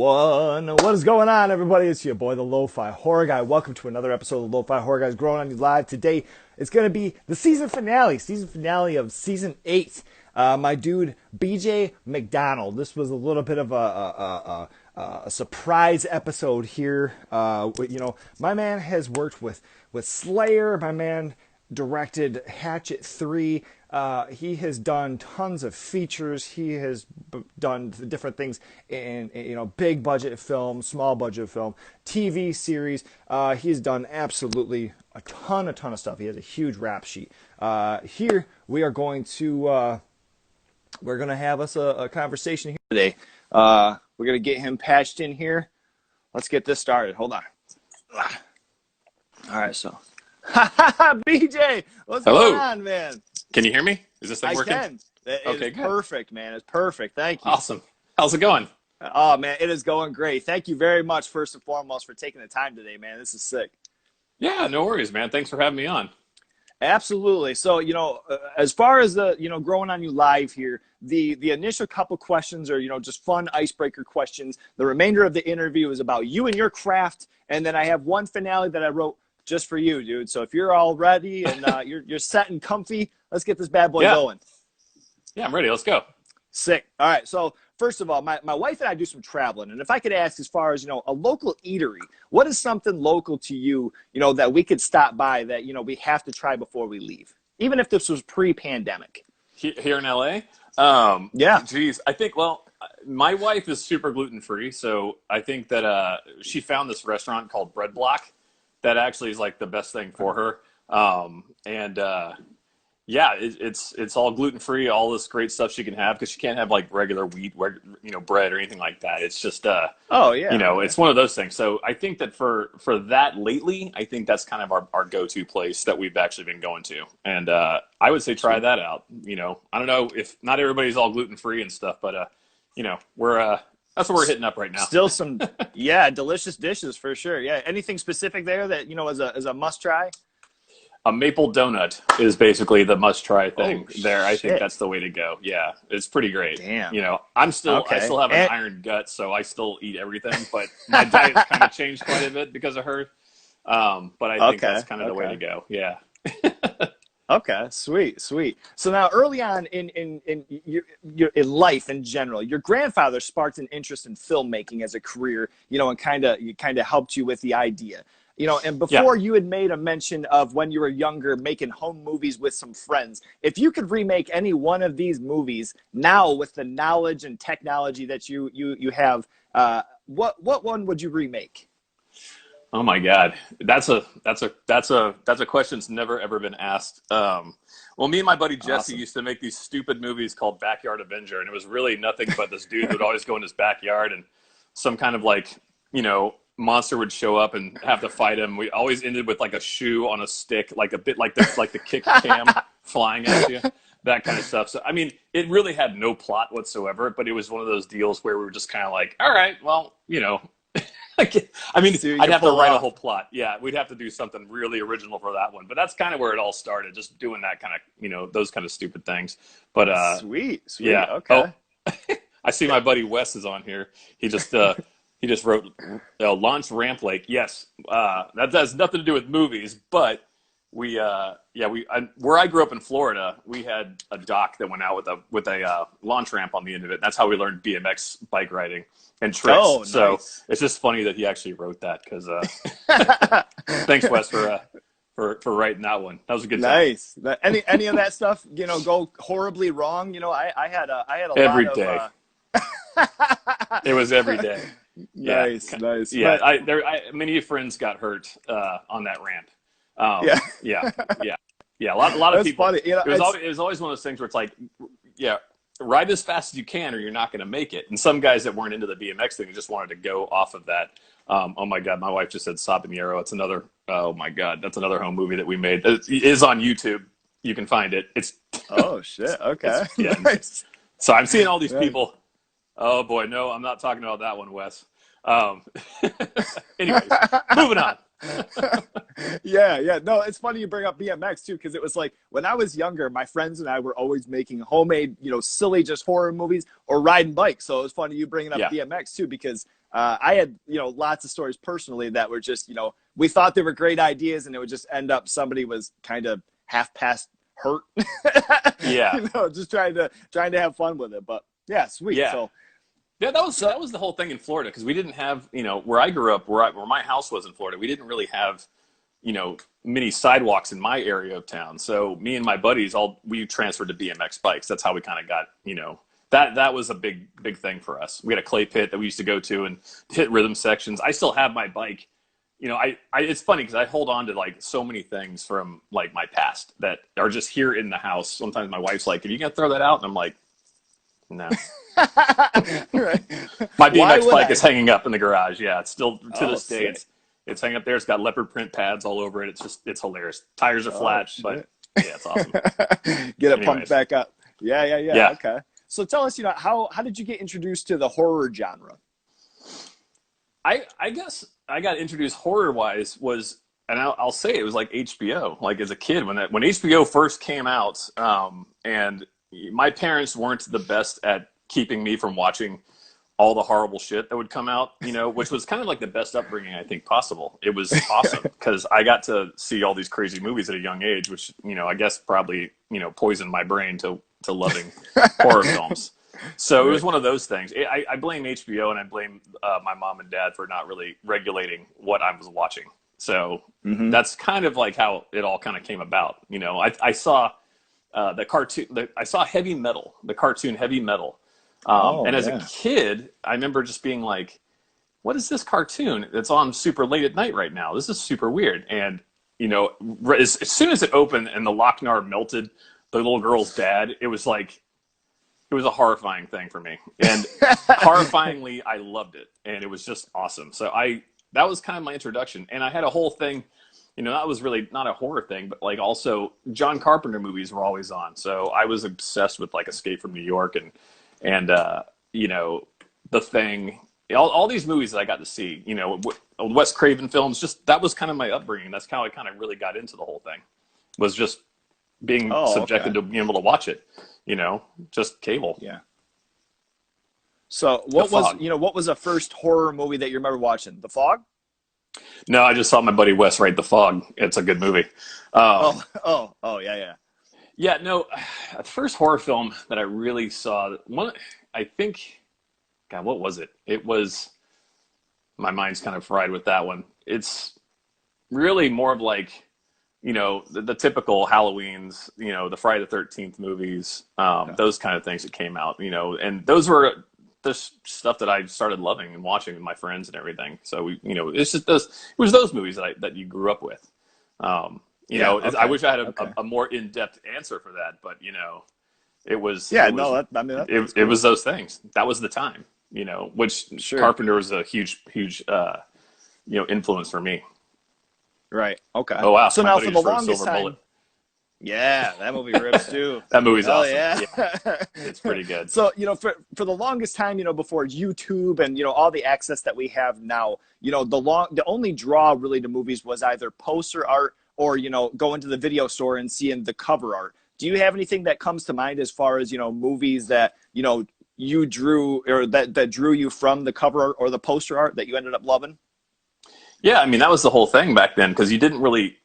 What is going on, everybody? It's your boy, the Lo-Fi Horror Guy. Welcome to another episode of the Lo-Fi Horror Guys growing on you live. Today, it's going to be the season finale of season 8. My dude, BJ McDonnell. This was a little bit of a surprise episode here. My man has worked with Slayer. My man directed Hatchet 3. He has done tons of features. He has done different things in big budget film, small budget film, TV series. He's done absolutely a ton of stuff. He has a huge rap sheet. Here we are going to have us a conversation here today. We're going to get him patched in here. Let's get this started. Hold on. All right, so BJ, what's Hello. going on, man? Can you hear me? Is this thing working? I can. Okay, it's good. Perfect, man. It's perfect. Thank you. Awesome. How's it going? Oh, man, it is going great. Thank you very much, first and foremost, for taking the time today, man. This is sick. Yeah, no worries, man. Thanks for having me on. Absolutely. So, as far as the, growing on you live here, the initial couple questions are, just fun icebreaker questions. The remainder of the interview is about you and your craft. And then I have one finale that I wrote just for you, dude. So if you're all ready and you're set and comfy, let's get this bad boy going. Yeah, I'm ready. Let's go. Sick. All right. So first of all, my wife and I do some traveling. And if I could ask, as far as, a local eatery, what is something local to you, that we could stop by that, we have to try before we leave, even if this was pre-pandemic? Here in LA? Yeah. Geez, I think, my wife is super gluten-free. So I think that she found this restaurant called Bread Block that actually is like the best thing for her. It's all gluten-free, all this great stuff she can have, because she can't have like regular wheat, bread or anything like that. It's just, it's one of those things. So I think that for that lately, I think that's kind of our go-to place that we've actually been going to. And I would say try that out. I don't know if not everybody's all gluten-free and stuff, but that's what we're hitting up right now. Still some, delicious dishes for sure. Yeah. Anything specific there that, is a must try? A maple donut is basically the must-try thing there. I shit. think that's the way to go. Yeah, it's pretty great. Damn. I still have an iron gut, so I still eat everything. But my diet's kind of changed quite a bit because of her. But I think that's kind of the way to go. Yeah. Okay, sweet. So now, early on in life in general, your grandfather sparked an interest in filmmaking as a career, and kind of helped you with the idea. And before you had made a mention of when you were younger, making home movies with some friends. If you could remake any one of these movies now with the knowledge and technology that you have, what one would you remake? Oh my God, that's a question that's never ever been asked. Well, me and my buddy Jesse used to make these stupid movies called Backyard Avenger, and it was really nothing but this dude who would always go in his backyard, and some kind of monster would show up and have to fight him. We always ended with like a shoe on a stick, like a bit like the kick cam flying at you, that kind of stuff. So I mean, it really had no plot whatsoever, but it was one of those deals where we were just kind of like, all right, well, I mean, I'd have to write a whole plot. Yeah, we'd have to do something really original for that one. But that's kind of where it all started, just doing that kind of, those kind of stupid things. But sweet. Yeah. Okay. Oh, I see my buddy Wes is on here. He just wrote Launch Ramp Lake. Yes, that has nothing to do with movies, but where I grew up in Florida, we had a dock that went out with a launch ramp on the end of it. That's how we learned BMX bike riding and tricks. Oh, nice. So it's just funny that he actually wrote that, because thanks, Wes, for writing that one. That was a good time. Nice. Any of that stuff, go horribly wrong? I had a every lot day. Of, it was every day. Nice. Yeah, many friends got hurt on that ramp. Yeah. A lot of people. Funny. It was always one of those things where it's like, ride as fast as you can, or you're not going to make it. And some guys that weren't into the BMX thing just wanted to go off of that. Oh my God, my wife just said Sabanero. It's another. Oh my God, that's another home movie that we made. It is on YouTube. You can find it. It's. Oh shit. Okay. Nice. So I'm seeing all these people. Oh boy, no, I'm not talking about that one, Wes. Anyways, moving on. No, it's funny you bring up BMX too, because it was like when I was younger, my friends and I were always making homemade, silly just horror movies or riding bikes. So it was funny you bringing up BMX too, because I had, lots of stories personally that were just, we thought they were great ideas, and it would just end up somebody was kind of half past hurt. Yeah. Just trying to have fun with it. But yeah, sweet. Yeah. So yeah, that was the whole thing in Florida, because we didn't have, where I grew up, where my house was in Florida, we didn't really have, many sidewalks in my area of town. So me and my buddies, we transferred to BMX bikes. That's how we kind of got, that was a big thing for us. We had a clay pit that we used to go to and hit rhythm sections. I still have my bike. It's funny because I hold on to like so many things from like my past that are just here in the house. Sometimes my wife's like, "Are you gonna throw that out?" And I'm like, "No." Right. My BMX bike is hanging up in the garage. Yeah, it's still to this day. Sick. It's hanging up there. It's got leopard print pads all over it. It's hilarious. Tires are flat, but yeah, it's awesome. Get it pumped back up. Yeah. Okay. So tell us, how did you get introduced to the horror genre? I guess I got introduced horror-wise and I'll say it was like HBO. Like as a kid, when HBO first came out, and my parents weren't the best at keeping me from watching all the horrible shit that would come out, which was kind of like the best upbringing I think possible. It was awesome because I got to see all these crazy movies at a young age, which I guess probably poisoned my brain to loving horror films. So it was one of those things. I blame HBO, and I blame my mom and dad for not really regulating what I was watching. So that's kind of like how it all kind of came about. I saw the cartoon. I saw Heavy Metal, the cartoon Heavy Metal. And as a kid, I remember just being like, "What is this cartoon that's on super late at night right now? This is super weird." And as soon as it opened and the Lochnar melted the little girl's dad, it was a horrifying thing for me. And horrifyingly, I loved it. And it was just awesome. So that was kind of my introduction. And I had a whole thing, that was really not a horror thing, but like also John Carpenter movies were always on. So I was obsessed with like Escape from New York and The Thing, all these movies that I got to see, Wes Craven films, just that was kind of my upbringing. That's how I kind of really got into the whole thing, was just being subjected to being able to watch it. Just cable. Yeah. So what was a first horror movie that you remember watching? The Fog? No, I just saw my buddy Wes write The Fog. It's a good movie. Yeah. Yeah, no, the first horror film that I really saw, I think, God, what was it? It was, my mind's kind of fried with that one. It's really more of like, the typical Halloweens, the Friday the 13th movies, those kind of things that came out, and those were the stuff that I started loving and watching with my friends and everything. So it's just it was those movies that you grew up with. I wish I had a more in-depth answer for that, but it was. Yeah, it was those things. That was the time, which Carpenter was a huge influence for me. Right. Okay. Oh wow. So now for the longest time. Bullet. Yeah, that movie rips too. That movie's awesome. Yeah. It's pretty good. So, for the longest time, before YouTube and, all the access that we have now, the only draw really to movies was either poster art or, go into the video store and seeing the cover art. Do you have anything that comes to mind as far as, movies that, you drew or that drew you from the cover art or the poster art that you ended up loving? Yeah, I mean, that was the whole thing back then, because you didn't really,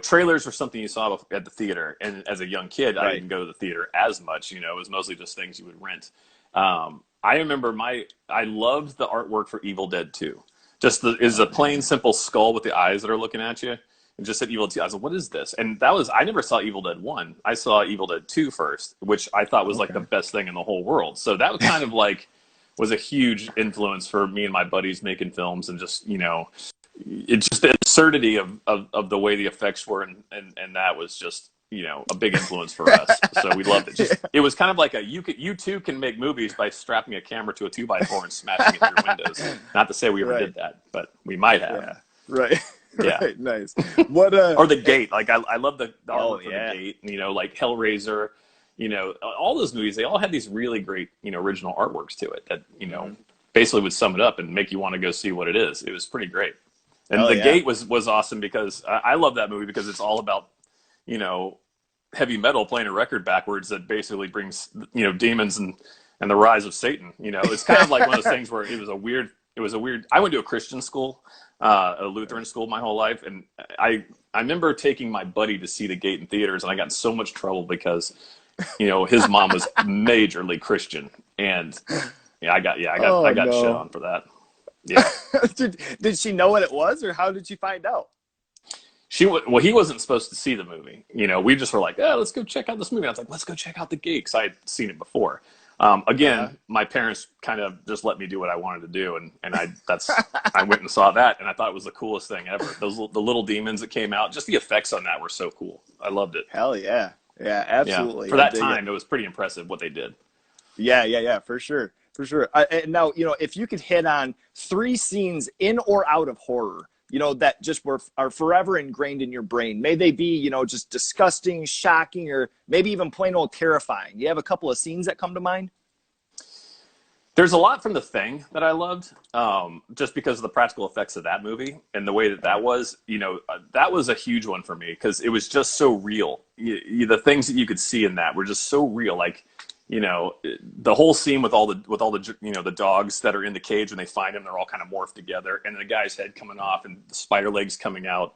trailers were something you saw at the theater. And as a young kid, I didn't go to the theater as much, it was mostly just things you would rent. I remember I loved the artwork for Evil Dead 2. Just is a plain, simple skull with the eyes that are looking at you. And just said Evil Dead 2. I was like, what is this? And I never saw Evil Dead 1. I saw Evil Dead 2 first, which I thought was like the best thing in the whole world. So that was kind of like, was a huge influence for me and my buddies making films, and just, it's just the absurdity of the way the effects were, and that was just a big influence for us. So we loved it. It was kind of like you too can make movies by strapping a camera to a 2x4 and smashing it through windows. Not to say we ever did that, but we might have. Yeah. Right. Yeah. Right. Nice. What or The Gate? Like I love the artwork for The Gate. Like Hellraiser. All those movies, they all had these really great original artworks to it that basically would sum it up and make you want to go see what it is. It was pretty great. And The Gate was awesome because I love that movie because it's all about, heavy metal playing a record backwards that basically brings, demons and the rise of Satan. It's kind of like one of those things where it was a weird it was a weird. I went to a Christian school, a Lutheran school, my whole life, and I remember taking my buddy to see The Gate in theaters, and I got in so much trouble because, his mom was majorly Christian, and I got shit on for that. Yeah. Did she know what it was, or how did she find out? He wasn't supposed to see the movie. We just were like, let's go check out this movie. I was like, let's go check out The Gate, because I had seen it before. My parents kind of just let me do what I wanted to do, and I went and saw that, and I thought it was the coolest thing ever. The little demons that came out, just the effects on that were so cool. I loved it. Hell yeah, yeah, absolutely. Yeah. For that time, it was pretty impressive what they did. Yeah, for sure. And now, if you could hit on 3 scenes in or out of horror, that just are forever ingrained in your brain. May they be, just disgusting, shocking, or maybe even plain old terrifying. You have a couple of scenes that come to mind? There's a lot from The Thing that I loved, just because of the practical effects of that movie and the way that was. That was a huge one for me because it was just so real. The things that you could see in that were just so real. Like, the whole scene with all the the dogs that are in the cage, when they find them, they're all kind of morphed together, and the guy's head coming off and the spider legs coming out.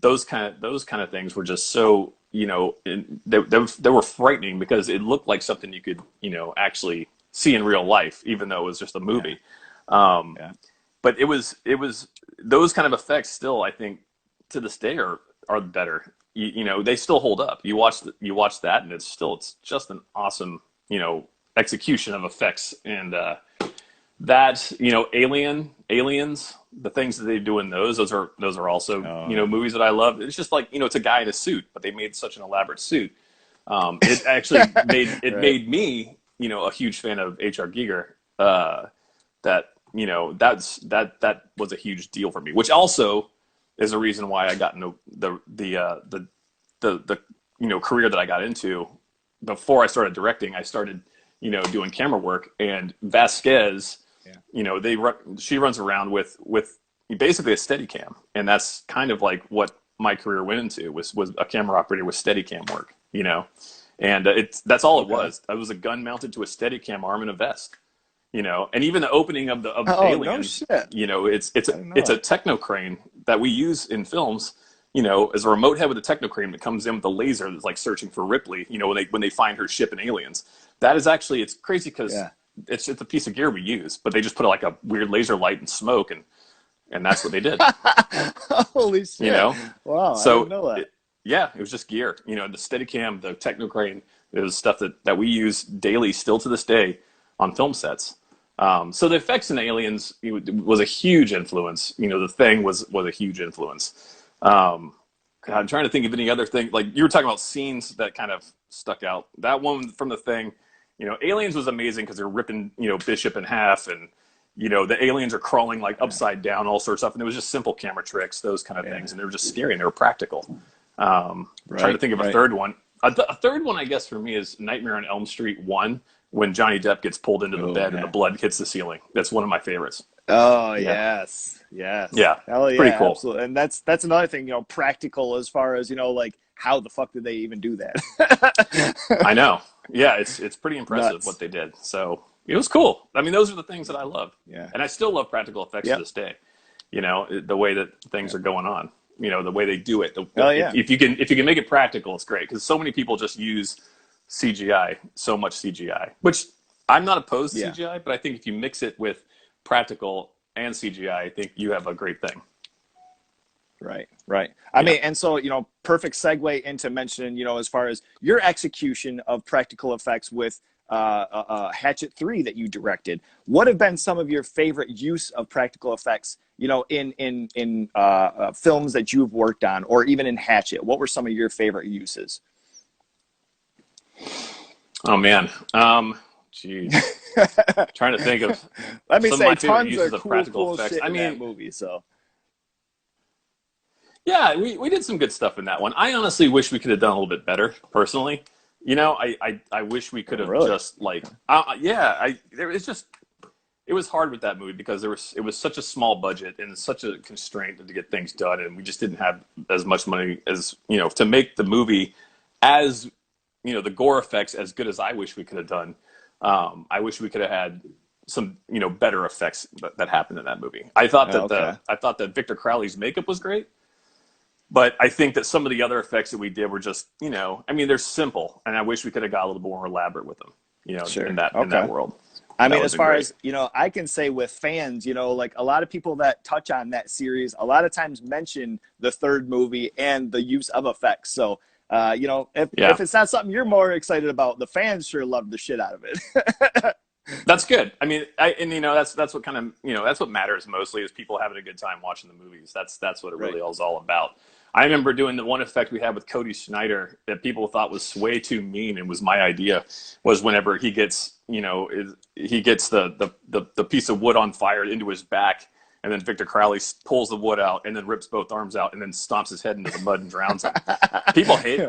Those kind of things were just so, they were frightening because it looked like something you could, actually see in real life, even though it was just a movie. Yeah. But it was those kind of effects still, I think, to this day are better. They still hold up. You watch that, and it's just an awesome, execution of effects. And that, Aliens, the things that they do in those are also, movies that I love. It's just like, it's a guy in a suit, but they made such an elaborate suit. It actually made me, a huge fan of H.R. Giger, that was a huge deal for me, which also is a reason why I got into the career that I got into. Before I started directing, I started, doing camera work, and Vasquez, she runs around with basically a Steadicam, and that's kind of like what my career went into was a camera operator with Steadicam work, and that's all it was. I was a gun mounted to a Steadicam arm and a vest, and even the opening of the Aliens, no shit. It's a techno crane that we use in films. As a remote head with a technocrane that comes in with a laser that's like searching for Ripley, when they find her ship in Aliens. That is actually, it's crazy because it's a piece of gear we use, but they just put like a weird laser light and smoke, and that's what they did. Holy shit. Wow, so I didn't know that. It was just gear. The Steadicam, the technocrane, it was stuff that we use daily still to this day on film sets. So the effects in Aliens was a huge influence. The Thing was a huge influence. I'm trying to think of any other thing. Like, you were talking about scenes that kind of stuck out. That one from The Thing, Aliens was amazing because they're ripping, Bishop in half, and, the aliens are crawling like upside down, all sorts of stuff. And it was just simple camera tricks, those kind of things. And they were just scary, and they were practical. Trying to think of a third one. A third one, I guess, for me is Nightmare on Elm Street 1, when Johnny Depp gets pulled into the bed and the blood hits the ceiling. That's one of my favorites. Oh, yes. Yeah. Hell yeah, pretty cool. Absolutely. And that's another thing, practical as far as, like, how the fuck did they even do that? I know. Yeah, it's pretty impressive what they did. So it was cool. I mean, those are the things that I love. Yeah. And I still love practical effects to this day. The way that things are going on, the way they do it. If you can make it practical, it's great, because so many people just use CGI, so much CGI, which I'm not opposed to CGI, but I think if you mix it with practical and CGI, I think you have a great thing. Right. I mean, and so, perfect segue into mentioning, as far as your execution of practical effects with Hatchet 3 that you directed. What have been some of your favorite use of practical effects, in films that you've worked on, or even in Hatchet? What were some of your favorite uses? Oh, man. Geez. Trying to think of Let me some say, of my favorite tons uses of of practical effects. Shit in that movie, so. Yeah, we did some good stuff in that one. I honestly wish we could have done a little bit better, personally. I wish we could have just like, it was hard with that movie because it was such a small budget and such a constraint to get things done, and we just didn't have as much money as, to make the movie as, the gore effects as good as I wish we could have done. I wish we could have had, better effects that happened in that movie. I thought that Okay. I thought that Victor Crowley's makeup was great, but I think that some of the other effects that we did were just, I mean, they're simple, and I wish we could have got a little more elaborate with them, Sure. in that Okay. world. I That mean, would've as been far great. as, I can say with fans, like a lot of people that touch on that series, a lot of times mention the third movie and the use of effects. So, Yeah. if it's not something you're more excited about, the fans sure love the shit out of it. That's good. I mean, that's what kind of, that's what matters mostly is people having a good time watching the movies. That's what it really Right. is all about. I remember doing the one effect we had with Cody Schneider that people thought was way too mean and was my idea, was whenever he gets, he gets the piece of wood on fire into his back, and then Victor Crowley pulls the wood out and then rips both arms out and then stomps his head into the mud and drowns him.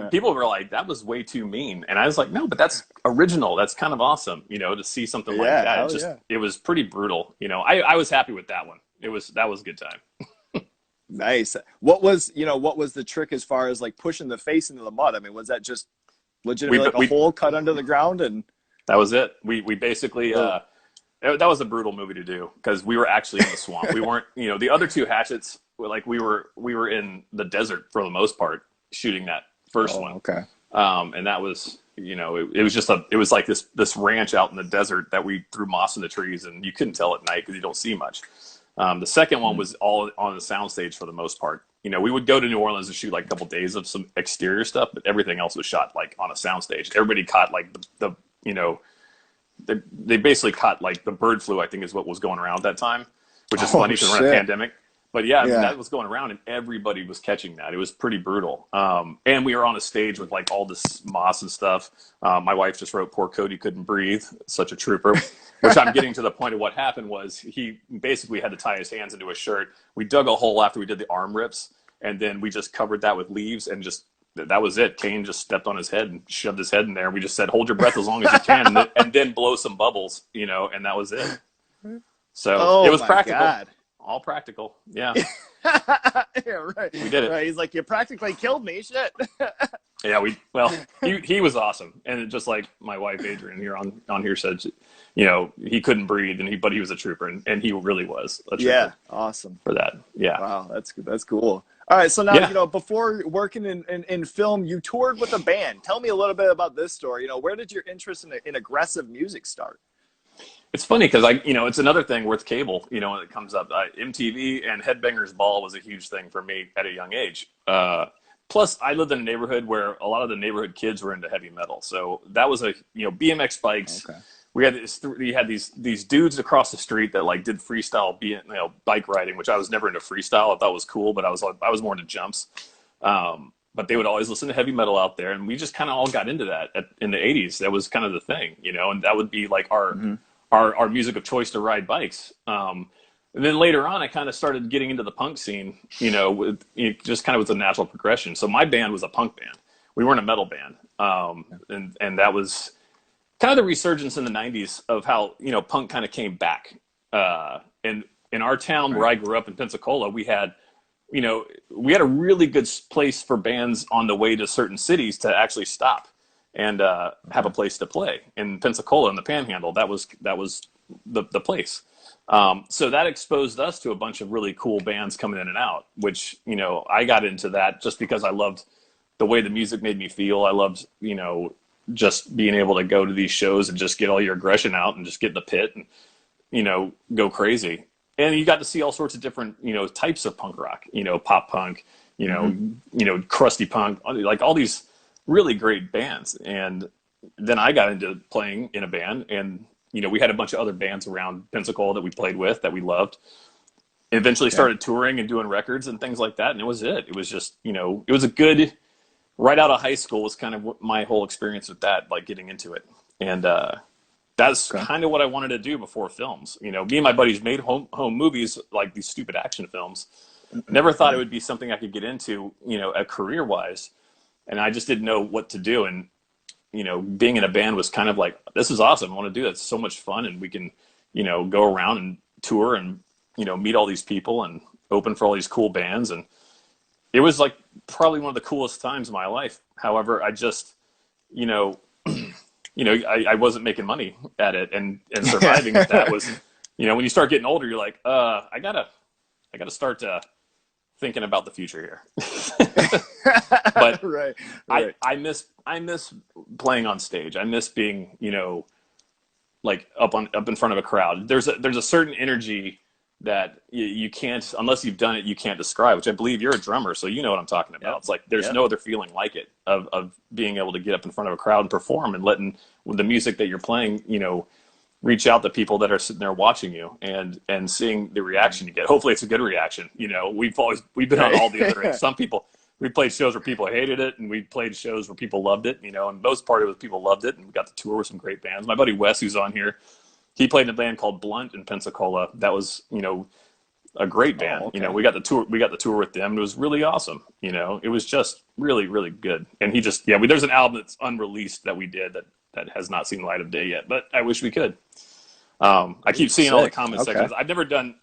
People were like, that was way too mean. And I was like, no, but that's original. That's kind of awesome, to see something like Yeah, that. hell yeah. It was pretty brutal. I was happy with that one. That was a good time. Nice. What was the trick as far as like pushing the face into the mud? I mean, was that just legitimately like a hole cut under the ground and that was it? We basically that was a brutal movie to do because we were actually in the swamp. We weren't, the other two Hatchets were like we were in the desert for the most part shooting that first one. Okay. And that was, it was just it was like this ranch out in the desert that we threw moss in the trees, and you couldn't tell at night because you don't see much. The second one was all on the soundstage for the most part. We would go to New Orleans and shoot like a couple days of some exterior stuff, but everything else was shot like on a soundstage. Everybody caught like they basically caught like the bird flu, I think is what was going around at that time, which is funny because we're in a pandemic. But yeah, that was going around and everybody was catching that. It was pretty brutal. And we were on a stage with like all this moss and stuff. My wife just wrote, "Poor Cody couldn't breathe." Such a trooper. Which I'm getting to the point of what happened was he basically had to tie his hands into a shirt. We dug a hole after we did the arm rips, and then we just covered that with leaves and just that was it. Kane just stepped on his head and shoved his head in there. We just said, "Hold your breath as long as you can," and then blow some bubbles, and that was it. So it was practical. God. All practical. Yeah. Yeah, right. We did it. Right. He's like, "You practically killed me." Shit. Yeah, he was awesome. And just like my wife, Adrian, here on here said, he couldn't breathe but he was a trooper and he really was a trooper. Yeah. Awesome. For that. Yeah. Wow. That's good. That's cool. All right. So now, before working in film, you toured with a band. Tell me a little bit about this story. Where did your interest in aggressive music start? It's funny because it's another thing with cable, when it comes up. MTV and Headbangers Ball was a huge thing for me at a young age. Plus, I lived in a neighborhood where a lot of the neighborhood kids were into heavy metal. So that was BMX bikes. Okay. We had these dudes across the street that like did freestyle bike riding, which I was never into freestyle. I thought was cool, but I was more into jumps. But they would always listen to heavy metal out there, and we just kind of all got into that in the 80s. That was kind of the thing, and that would be like our music of choice to ride bikes. And then later on, I kind of started getting into the punk scene, just kind of was a natural progression. So my band was a punk band. We weren't a metal band. And that was kind of the resurgence in the 90s of how, punk kind of came back. And in our town where I grew up in Pensacola, we had a really good place for bands on the way to certain cities to actually stop and have a place to play. In Pensacola, in the Panhandle, that was the place. So that exposed us to a bunch of really cool bands coming in and out, which, I got into that just because I loved the way the music made me feel. I loved, just being able to go to these shows and just get all your aggression out and just get in the pit and, go crazy. And you got to see all sorts of different, types of punk rock, pop punk, crusty punk, like all these really great bands. And then I got into playing in a band, and we had a bunch of other bands around Pensacola that we played with that we loved. Eventually started touring and doing records and things like that. And it was it. It was just, it was a good, right out of high school was kind of my whole experience with that, like getting into it. And that's kind of what I wanted to do before films. Me and my buddies made home movies, like these stupid action films. Never thought it would be something I could get into, career-wise. And I just didn't know what to do. And being in a band was kind of like, this is awesome. I want to do that. It's so much fun. And we can, go around and tour and, meet all these people and open for all these cool bands. And it was like probably one of the coolest times of my life. However, I just, I wasn't making money at it, and surviving at that was, when you start getting older, you're like, I gotta start thinking about the future here. But right. I miss playing on stage. I miss being, like up in front of a crowd. There's a certain energy that you can't, unless you've done it, you can't describe, which I believe you're a drummer, so you know what I'm talking about. Yep. It's like there's no other feeling like it, of being able to get up in front of a crowd and perform, and letting the music that you're playing, reach out to people that are sitting there watching you, and seeing the reaction you get. Hopefully it's a good reaction. We've been on all the other ends. Some people, we played shows where people hated it, and we played shows where people loved it, and most part of it was people loved it, and we got to tour with some great bands. My buddy Wes, who's on here, he played in a band called Blunt in Pensacola. That was, a great band. Okay. We got the tour with them. And it was really awesome. It was just really, really good. And there's an album that's unreleased that we did that has not seen the light of day yet, but I wish we could. I keep seeing all the comment sections. I've never done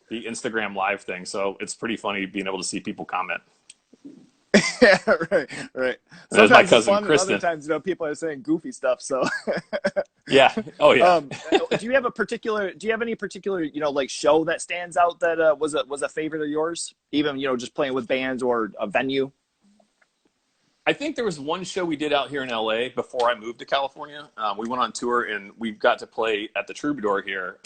the Instagram live thing, so it's pretty funny being able to see people comment. Yeah, right. Sometimes my cousin fun, Kristen. Other times, people are saying goofy stuff. So yeah. Oh yeah. Do you have any particular, like show that stands out that was a favorite of yours? Even just playing with bands or a venue. I think there was one show we did out here in LA before I moved to California. We went on tour, and we got to play at the Troubadour here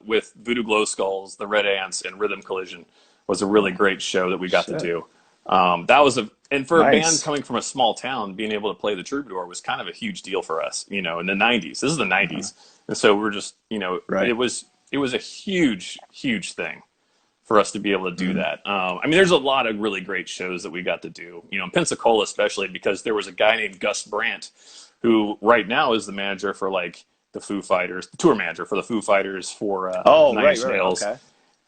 with Voodoo Glow Skulls, the Red Ants, and Rhythm Collision. Was a really great show that we got to do. That was and for nice. A band coming from a small town, being able to play the Troubadour was kind of a huge deal for us, in the 90s. This is the 90s. And so we're just, right. It was a huge, huge thing for us to be able to do that. There's a lot of really great shows that we got to do, in Pensacola, especially because there was a guy named Gus Brandt, who right now is the manager for like the Foo Fighters, the tour manager for the Foo Fighters for Nine Inch Nails. Okay.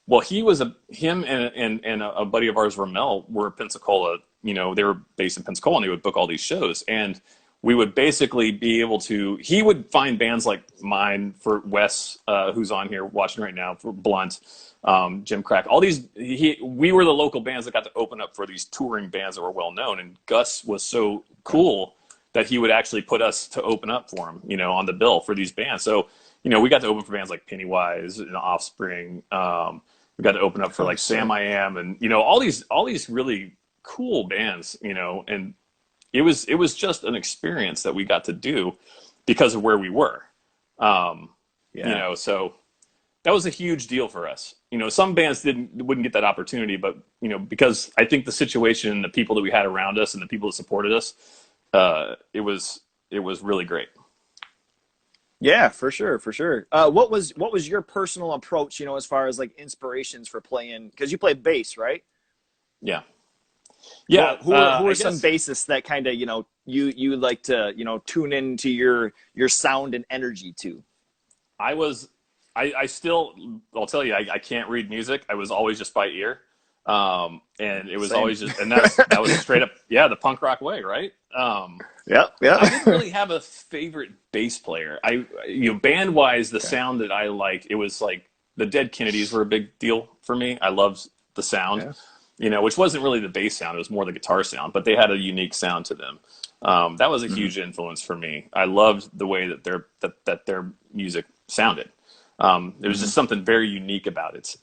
Well, him and a buddy of ours, Ramel, were in Pensacola. They were based in Pensacola, and they would book all these shows. And we would basically be able to, he would find bands like mine, for Wes, who's on here watching right now, for Blunt, Jim Crack, all these, we were the local bands that got to open up for these touring bands that were well known. And Gus was so cool that he would actually put us to open up for him, on the bill for these bands. So, we got to open for bands like Pennywise and Offspring. We got to open up for like Sam I Am, and all these really cool bands, and it was just an experience that we got to do because of where we were. So that was a huge deal for us. Some bands wouldn't get that opportunity, but because I think the situation and the people that we had around us and the people that supported us, it was really great. Yeah, for sure. What was your personal approach, as far as like inspirations for playing? Because you play bass, right? Yeah. Well, who are some bassists that kind of you like to tune into your sound and energy to? I'll tell you, I can't read music. I was always just by ear. And it was always just, and that was straight up, the punk rock way, right? Yeah. I didn't really have a favorite bass player. Band wise, the sound that I liked, it was like the Dead Kennedys were a big deal for me. I loved the sound, which wasn't really the bass sound; it was more the guitar sound. But they had a unique sound to them. That was a huge influence for me. I loved the way that their music sounded. There was just something very unique about it.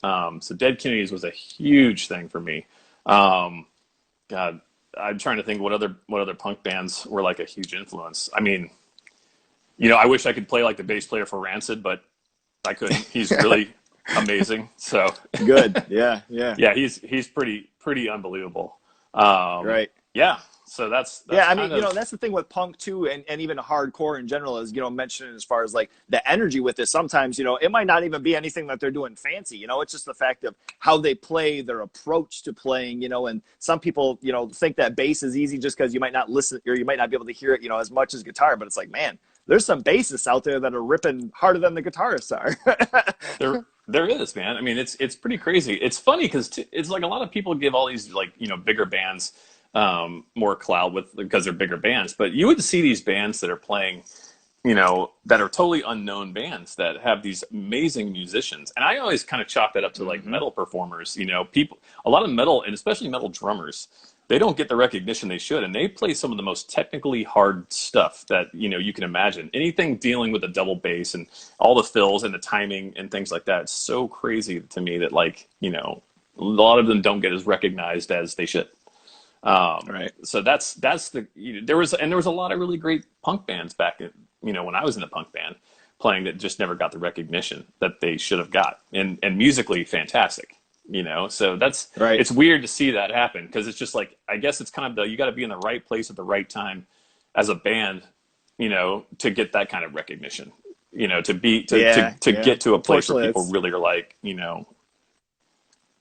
So Dead Kennedys was a huge thing for me. God, I'm trying to think what other punk bands were like a huge influence. I wish I could play like the bass player for Rancid, but I couldn't. He's really amazing. So good. Yeah. Yeah, he's pretty unbelievable. Right. Yeah. So that's that's the thing with punk too, and even hardcore in general is, mentioning as far as like the energy with it. Sometimes, it might not even be anything that they're doing fancy, it's just the fact of how they play, their approach to playing, and some people, think that bass is easy just because you might not listen or you might not be able to hear it, as much as guitar, but it's like, man, there's some bassists out there that are ripping harder than the guitarists are. There is, man. It's pretty crazy. It's funny because it's like a lot of people give all these like, bigger bands more clout because they're bigger bands, but you would see these bands that are playing, that are totally unknown bands that have these amazing musicians. And I always kind of chalk that up to like metal performers, a lot of metal and especially metal drummers, they don't get the recognition they should, and they play some of the most technically hard stuff that you can imagine. Anything dealing with a double bass and all the fills and the timing and things like that. It's so crazy to me that a lot of them don't get as recognized as they should. Right. So that's there was a lot of really great punk bands back when I was in a punk band playing that just never got the recognition that they should have got, and musically fantastic. So that's right. It's weird to see that happen, because it's just like, I guess it's kind of you got to be in the right place at the right time as a band, to get that kind of recognition, to get to a place where people really are like,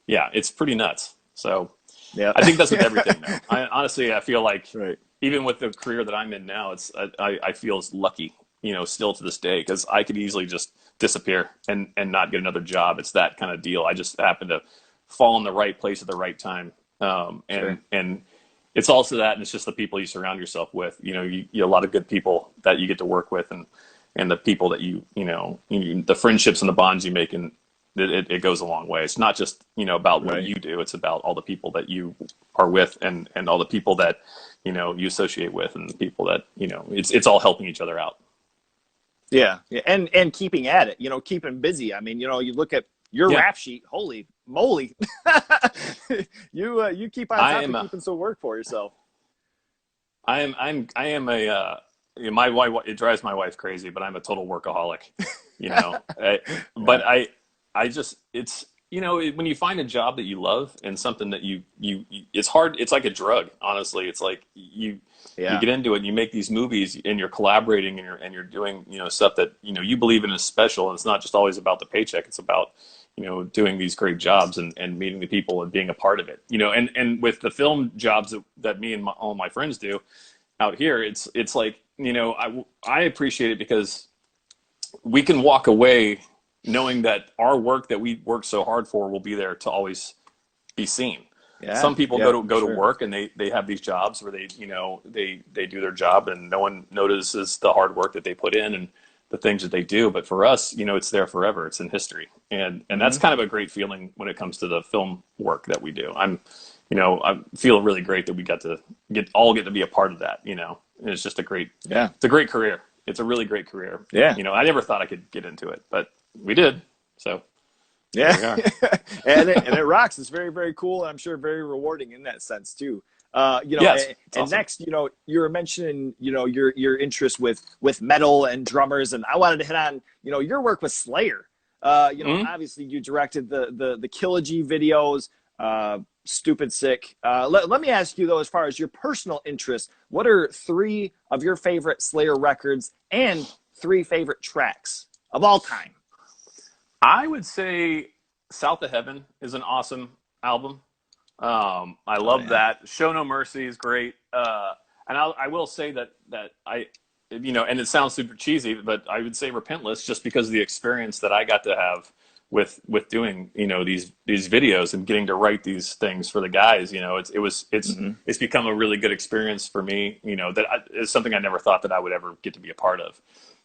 yeah, it's pretty nuts. So yeah, I think that's with everything though. I feel like right. even with the career that I'm in now, I feel lucky, still to this day, because I could easily just disappear and not get another job. It's that kind of deal. I just happen to fall in the right place at the right time. And it's also that, and it's just the people you surround yourself with. You a lot of good people that you get to work with, and the people that the friendships and the bonds you make, and it goes a long way. It's not just, about what you do. It's about all the people that you are with, and all the people that, you associate with, and the people that, it's all helping each other out. Yeah. And keeping at it, keeping busy. I mean, you look at your rap sheet, holy moly. You keep on top of keeping some work for yourself. I am my wife, it drives my wife crazy, but I'm a total workaholic, but I just, it's, when you find a job that you love and something that you it's hard. It's like a drug, honestly. It's like you get into it and you make these movies and you're collaborating and you're doing, stuff that, you believe in is special. And it's not just always about the paycheck. It's about, doing these great jobs and meeting the people and being a part of it, and with the film jobs that me and all my friends do out here, it's like, I appreciate it because we can walk away knowing that our work that we worked so hard for will be there to always be seen. Yeah, some people go to work and they have these jobs where they do their job and no one notices the hard work that they put in and the things that they do. But for us, it's there forever. It's in history. And that's kind of a great feeling when it comes to the film work that we do. I feel really great that we got to get to be a part of that, and it's just it's a great career. It's a really great career. Yeah. I never thought I could get into it, but we did. So yeah. and it rocks. It's very, very cool. And I'm sure very rewarding in that sense too. And awesome. Next, you were mentioning, your interest with metal and drummers, and I wanted to hit on, your work with Slayer. Obviously you directed the Killogy videos, Stupid Sick. Let me ask you though, as far as your personal interests, what are 3 of your favorite Slayer records and 3 favorite tracks of all time? I would say South of Heaven is an awesome album. I love that. Show No Mercy is great. And I will say that I, and it sounds super cheesy, but I would say Repentless, just because of the experience that I got to have with doing, these videos and getting to write these things for the guys. It's become a really good experience for me, it's something I never thought that I would ever get to be a part of.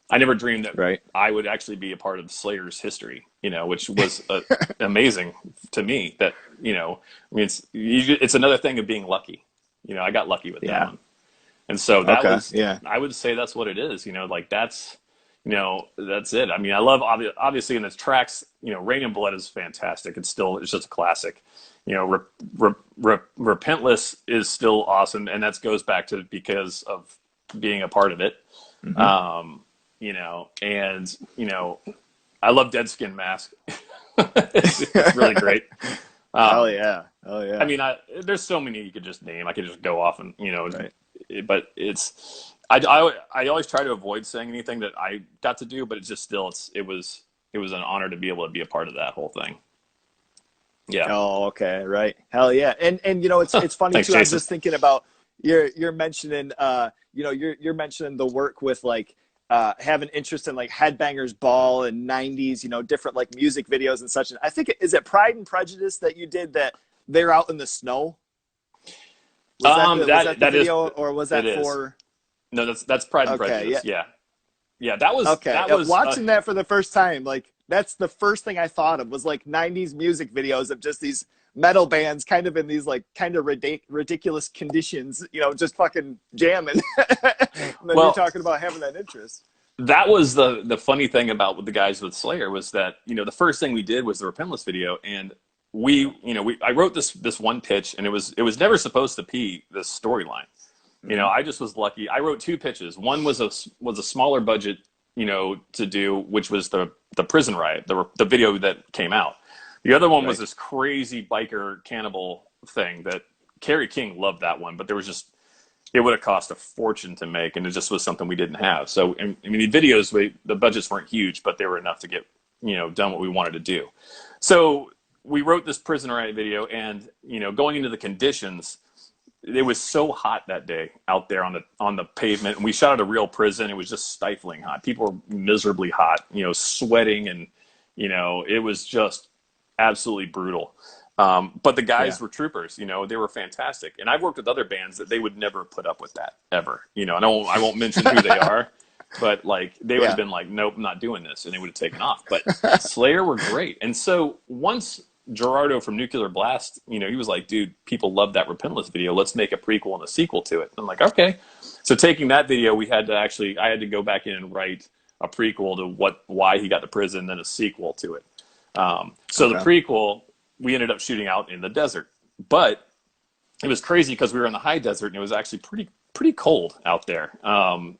I never dreamed that I would actually be a part of Slayer's history, which was amazing to me. That it's another thing of being lucky. I got lucky with that one, and so that was. I would say that's what it is. That's it. I mean, I love obviously in its tracks. Rain and Blood is fantastic. It's just a classic. Repentless is still awesome, and that goes back to because of being a part of it. Mm-hmm. I love Dead Skin Mask. it's really great. Oh yeah. I mean, there's so many you could just name. I could just go off and but it's. I always try to avoid saying anything that I got to do, but it's just still it was an honor to be able to be a part of that whole thing. Yeah. Oh, okay, right. Hell yeah. And it's funny Thanks, too. Jason. I was just thinking about you're mentioning you're mentioning the work with having interest in like Headbangers Ball and 90s, different like music videos and such. And I think is it Pride and Prejudice that you did that they're out in the snow? Was that the video, or was that for? No, that's Pride and Prejudice. Yeah. That was okay. That was watching that for the first time. Like that's the first thing I thought of was like 90s music videos of just these metal bands kind of in these like kind of ridiculous conditions, you know, just fucking jamming. And then you're talking about having that interest. That was the funny thing about the guys with Slayer was that, you know, the first thing we did was the Repentless video, and I wrote this one pitch, and it was never supposed to be this storyline. You know, I just was lucky. I wrote 2 pitches. One was a smaller budget, you know, to do, which was the prison riot, the video that came out. The other one was this crazy biker cannibal thing that Kerry King loved that one, but there was just, it would have cost a fortune to make, and it just was something we didn't have. So, I mean, the videos, the budgets weren't huge, but they were enough to get, you know, done what we wanted to do. So we wrote this prison riot video, and, you know, going into the conditions, it was so hot that day out there on the pavement, and we shot at a real prison. It was just stifling hot. People were miserably hot, you know, sweating, and, you know, it was just absolutely brutal. But the guys were troopers, you know, they were fantastic. And I've worked with other bands that they would never put up with that ever, you know, and I won't mention who they are, but like they would have been like, nope, I'm not doing this. And they would have taken off. But Slayer were great. And so once Gerardo from Nuclear Blast, you know, he was like, dude, people love that Repentless video. Let's make a prequel and a sequel to it. And I'm like, okay. So taking that video, I had to go back in and write a prequel to why he got to prison, then a sequel to it. So the prequel, we ended up shooting out in the desert, but it was crazy because we were in the high desert, and it was actually pretty cold out there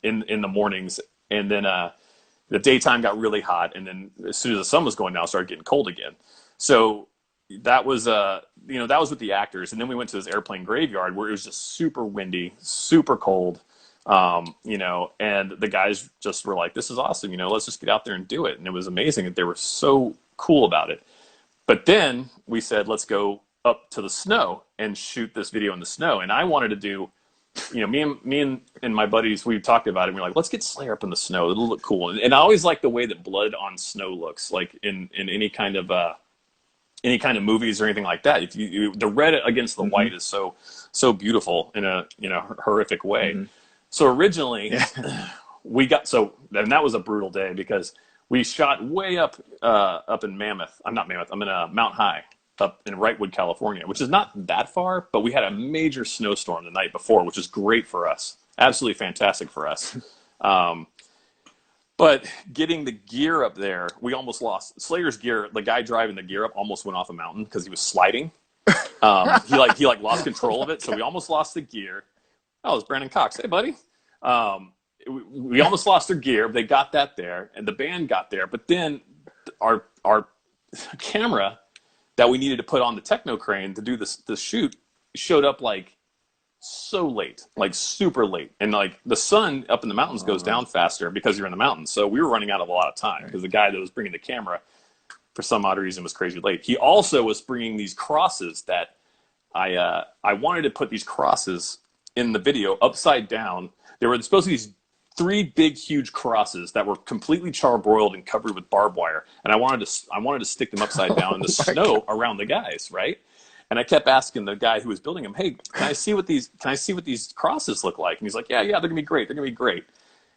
in the mornings, and then the daytime got really hot, and then as soon as the sun was going down, it started getting cold again. So that was you know, that was with the actors, and then we went to this airplane graveyard where it was just super windy, super cold, you know, and the guys just were like, this is awesome, you know, let's just get out there and do it. And it was amazing that they were so cool about it. But then we said, let's go up to the snow and shoot this video in the snow. And I wanted to do, you know, me and my buddies, we talked about it, and we were like, let's get Slayer up in the snow. It'll look cool. And I always like the way that blood on snow looks, like in any kind of movies or anything like that. If the red against the white is so beautiful in a, you know, horrific way. So originally and that was a brutal day because we shot way up in Mammoth. I'm in Mount High up in Wrightwood, California, which is not that far, but we had a major snowstorm the night before, which is great for us. Absolutely fantastic for us. But getting the gear up there, we almost lost Slayer's gear. The guy driving the gear up almost went off a mountain because he was sliding. He lost control of it, so we almost lost the gear. Oh, it's Brandon Cox. Hey, buddy. We almost lost their gear. They got that there, and the band got there. But then our camera that we needed to put on the techno crane to do the shoot showed up like so late, like super late. And like the sun up in the mountains goes down faster because you're in the mountains. So we were running out of a lot of time because the guy that was bringing the camera for some odd reason was crazy late. He also was bringing these crosses that I wanted to put these crosses in the video upside down. There were supposed to be these 3 big, huge crosses that were completely charbroiled and covered with barbed wire, and I wanted to stick them upside down in the snow around the guys, right? And I kept asking the guy who was building them, "Hey, can I see what these crosses look like?" And he's like, "Yeah, they're gonna be great. They're gonna be great."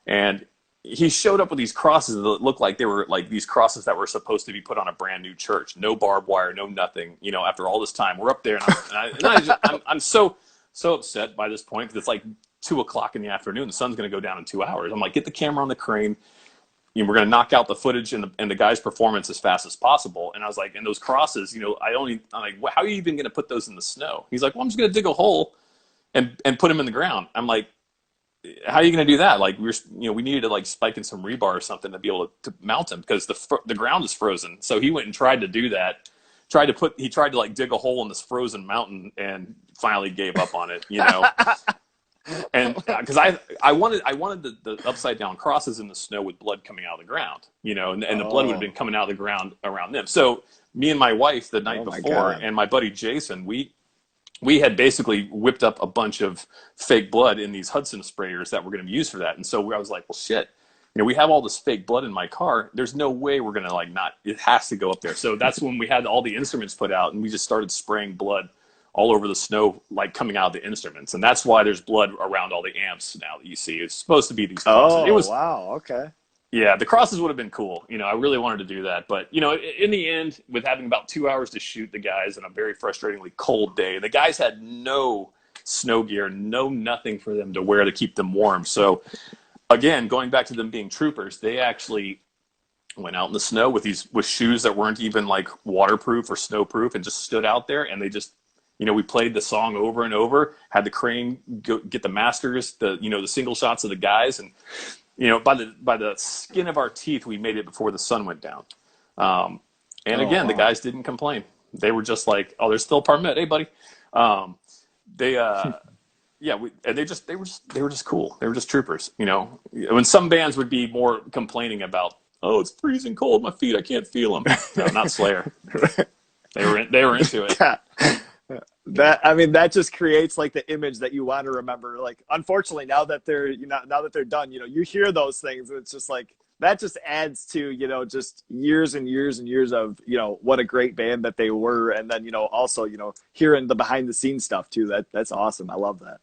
And he showed up with these crosses that looked like they were like these crosses that were supposed to be put on a brand new church. No barbed wire, no nothing. You know, after all this time, we're up there, and I'm so upset by this point because it's like 2:00 in the afternoon. The sun's going to go down in 2 hours. I'm like, get the camera on the crane. You know, we're going to knock out the footage and the guy's performance as fast as possible. And I was like, and those crosses, you know, I'm like, how are you even going to put those in the snow? He's like, well, I'm just going to dig a hole and put them in the ground. I'm like, how are you going to do that? Like we needed to like spike in some rebar or something to be able to mount them because the ground is frozen. So he went and tried to do that. He tried to like dig a hole in this frozen mountain and finally gave up on it, you know. And because I wanted the upside down crosses in the snow with blood coming out of the ground, you know, and the blood would have been coming out of the ground around them. So me and my wife the night before and my buddy Jason, we had basically whipped up a bunch of fake blood in these Hudson sprayers that were going to be used for that. And so I was like, well, shit, you know, we have all this fake blood in my car. There's no way we're going to it has to go up there. So that's when we had all the instruments put out and we just started spraying blood all over the snow, like coming out of the instruments. And that's why there's blood around all the amps now that you see. It's supposed to be these crosses. Wow. Okay. Yeah, the crosses would have been cool. I really wanted to do that. But, in the end, with having about 2 hours to shoot the guys on a very frustratingly cold day, the guys had no snow gear, no nothing for them to wear to keep them warm. So, again, going back to them being troopers, they actually went out in the snow with shoes that weren't even like waterproof or snowproof and just stood out there. And they just, we played the song over and over, had the crane get the masters, the single shots of the guys. And, by the skin of our teeth, we made it before the sun went down. The guys didn't complain. They were just like, "Oh, there's still Parmet. Hey, buddy." They were just cool. They were just troopers. When some bands would be more complaining about, "Oh, it's freezing cold, my feet, I can't feel them." No, not Slayer. They were into it. That just creates like the image that you want to remember. Like, unfortunately, now that they're done, you hear those things, and it's just like that just adds to just years and years and years of what a great band that they were, and then also hearing the behind the scenes stuff too. That's awesome. I love that.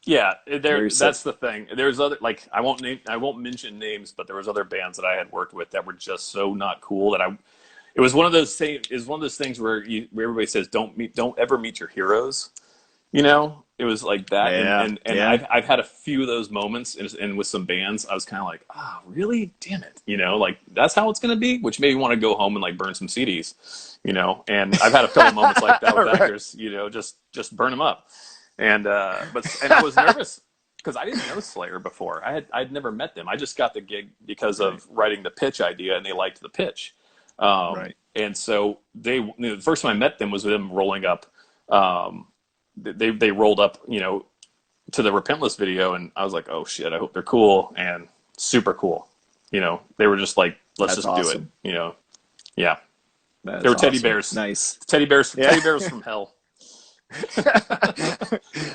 Yeah, that's the thing. There's other, like, I won't mention names, but there was other bands that I had worked with that were just so not cool that it was one of those things where everybody says don't ever meet your heroes. It was like that. Yeah. I've had a few of those moments, and with some bands, I was kind of like, really? Damn it. Like, that's how it's going to be, which made me want to go home and like burn some CDs, and I've had a few moments like that with actors, just burn them up. And I was nervous because I didn't know Slayer before. I'd never met them. I just got the gig because of writing the pitch idea, and they liked the pitch. And so the first time I met them was with them rolling up. They rolled up, to the Repentless video, and I was like, oh shit, I hope they're cool, and super cool. They were just like, let's just awesome. do it. Yeah. That's they were teddy awesome. bears. Nice. Teddy bears from hell.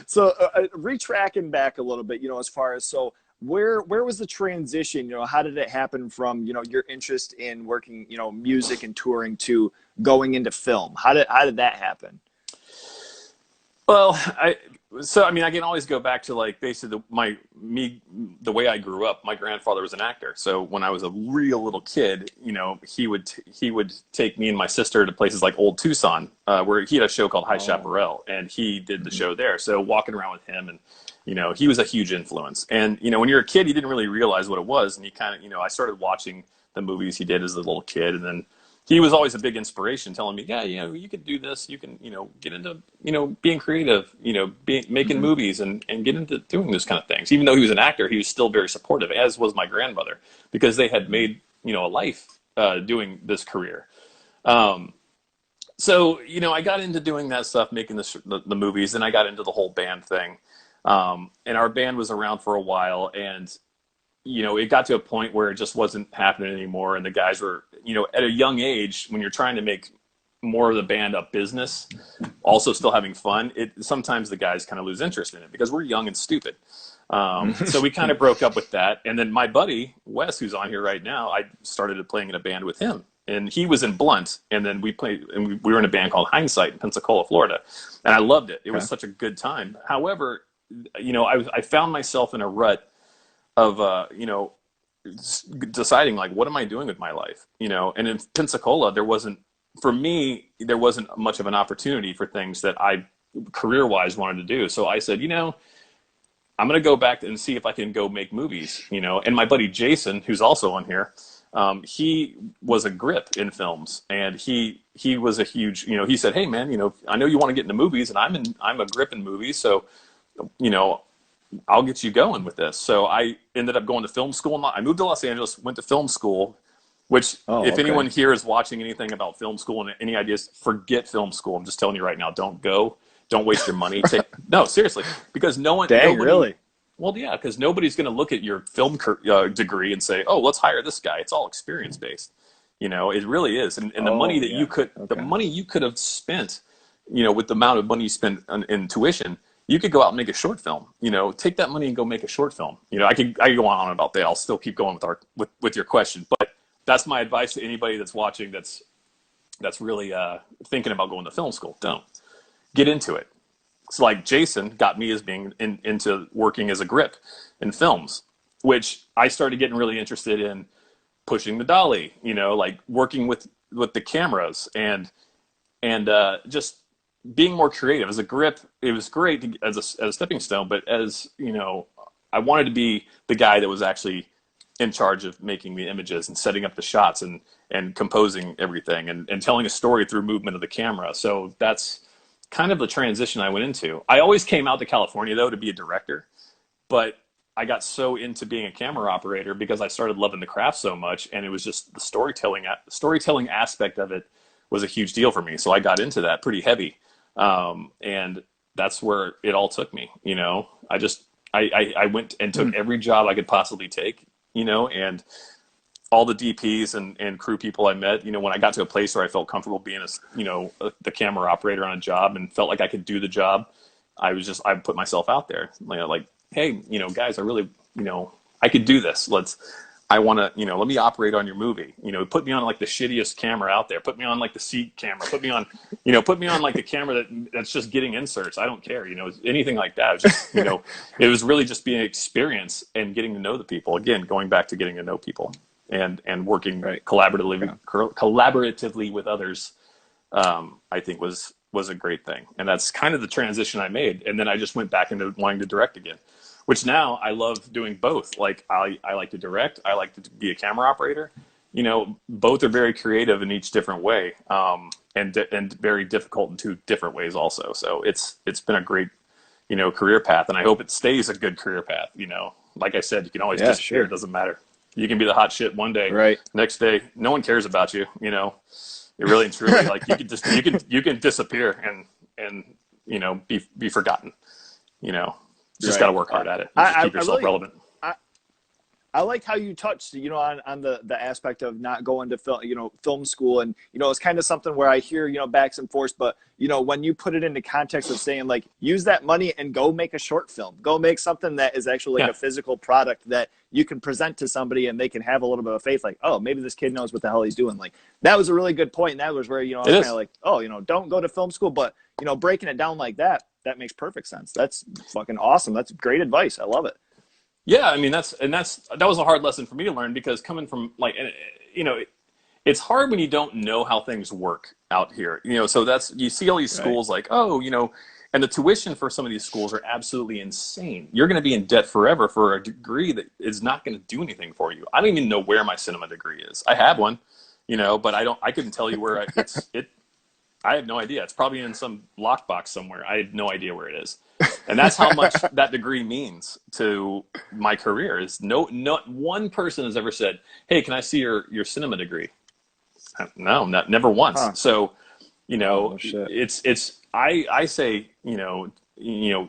So retracking back a little bit, as far as, so where was the transition? How did it happen from, your interest in working, music and touring to going into film? How did that happen? Well, I can always go back to like basically the way I grew up. My grandfather was an actor, so when I was a real little kid, he would take me and my sister to places like Old Tucson, where he had a show called High Chaparral, and he did the show there. So walking around with him, and he was a huge influence. And when you're a kid, you didn't really realize what it was, and you kind of I started watching the movies he did as a little kid, and then he was always a big inspiration, telling me, yeah, you can do this. You can, get into, being creative, making movies and get into doing those kind of things. Even though he was an actor, he was still very supportive, as was my grandmother, because they had made, a life doing this career. So, I got into doing that stuff, making the movies, and I got into the whole band thing. And our band was around for a while, and it got to a point where it just wasn't happening anymore. And the guys were, at a young age, when you're trying to make more of the band a business, also still having fun, sometimes the guys kind of lose interest in it because we're young and stupid. So we kind of broke up with that. And then my buddy, Wes, who's on here right now, I started playing in a band with him. And he was in Blunt. And then we were in a band called Hindsight in Pensacola, Florida. And I loved it. It was such a good time. However, I found myself in a rut of deciding, like, what am I doing with my life, and in Pensacola there wasn't much of an opportunity for things that I career-wise wanted to do. So I said, I'm going to go back and see if I can go make movies, and my buddy Jason, who's also on here, he was a grip in films, and he was a huge, he said, hey man, I know you want to get into movies, and I'm a grip in movies, so I'll get you going with this. So I ended up going to film school. I moved to Los Angeles, went to film school, which if anyone here is watching anything about film school and any ideas, forget film school. I'm just telling you right now, don't go. Don't waste your money. No, seriously, because really? Well, yeah, because nobody's going to look at your film degree and say, oh, let's hire this guy. It's all experience based. It really is. And the money that the money you could have spent, with the amount of money you spent in tuition, you could go out and make a short film. Take that money and go make a short film. I could go on about that. I'll still keep going with your question, but that's my advice to anybody that's watching that's really thinking about going to film school. Don't get into it. It's like Jason got me as being into working as a grip in films, which I started getting really interested in pushing the dolly, like working with the cameras and just being more creative as a grip. It was great as a stepping stone, but as I wanted to be the guy that was actually in charge of making the images and setting up the shots and composing everything and telling a story through movement of the camera. So that's kind of the transition I went into. I always came out to California though to be a director, but I got so into being a camera operator because I started loving the craft so much, and it was just the storytelling aspect of it was a huge deal for me. So I got into that pretty heavy, and that's where it all took me. I went and took every job I could possibly take, and all the DPs and crew people I met, when I got to a place where I felt comfortable being the camera operator on a job and felt like I could do the job, I put myself out there, like, hey, guys, I really, I could do this. I want to, let me operate on your movie. Put me on like the shittiest camera out there. Put me on like the seat camera. Put me on like the camera that's just getting inserts. I don't care. Anything like that. It was just, it was really just being an experience and getting to know the people. Again, going back to getting to know people and working collaboratively with others. I think was a great thing. And that's kind of the transition I made. And then I just went back into wanting to direct again, which now I love doing both. Like I like to direct. I like to be a camera operator. Both are very creative in each different way, and very difficult in two different ways also. So it's been a great, career path, and I hope it stays a good career path. Like I said, you can always disappear. Sure. It doesn't matter. You can be the hot shit one day, right? Next day, no one cares about you. It really and truly, like you can disappear and be forgotten. Just got to work hard at it. Just keep yourself relevant. I like how you touched, on the aspect of not going to film school. And, it's kind of something where I hear, backs and forths, but, when you put it into context of saying like, use that money and go make a short film, go make something that is actually like a physical product that you can present to somebody and they can have a little bit of faith. Like, oh, maybe this kid knows what the hell he's doing. Like, that was a really good point. And that was where, I was kind of like, oh, don't go to film school, but, breaking it down like that makes perfect sense. That's fucking awesome. That's great advice. I love it. Yeah, I mean that was a hard lesson for me to learn, because coming from it's hard when you don't know how things work out here. So you see all these schools like, and the tuition for some of these schools are absolutely insane. You're going to be in debt forever for a degree that is not going to do anything for you. I don't even know where my cinema degree is. I have one, but I couldn't tell you where I have no idea. It's probably in some lockbox somewhere. I have no idea where it is. And that's how much that degree means to my career. Is not one person has ever said, "Hey, can I see your cinema degree?" No, never once. Huh. So, I say,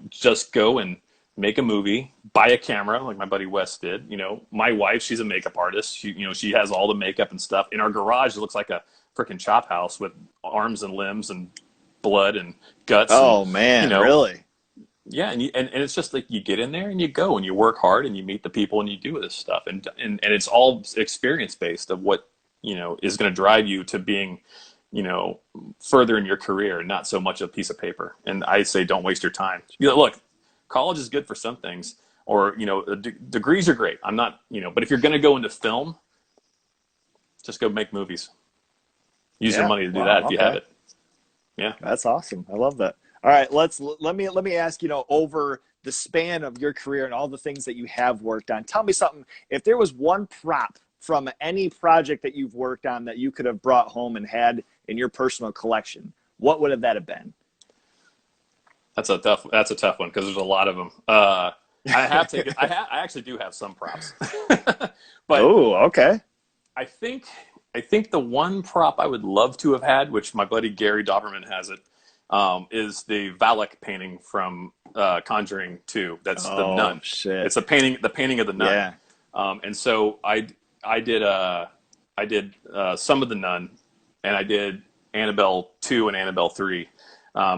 just go and make a movie, buy a camera like my buddy Wes did. My wife, she's a makeup artist. She has all the makeup and stuff. In our garage, it looks like a freaking chop house with arms and limbs and blood and guts. Oh, and, man, really? Yeah, and it's just like you get in there and you go and you work hard and you meet the people and you do this stuff, and it's all experience based of what is going to drive you to being further in your career, not so much a piece of paper. And I say don't waste your time. Look, college is good for some things, or degrees are great. I'm not but if you're going to go into film, just go make movies. Use your money to do that if you have it. Yeah, that's awesome. I love that. All right, let me ask, over the span of your career and all the things that you have worked on, tell me something. If there was one prop from any project that you've worked on that you could have brought home and had in your personal collection, what would that have been? That's a tough one, because there's a lot of them. I actually do have some props. But okay. I think the one prop I would love to have had, which my buddy Gary Doberman has it, is the Valic painting from Conjuring 2. That's the nun. Shit. It's the painting of the nun. Yeah. And so I did some of the nun, and I did Annabelle 2 and Annabelle 3,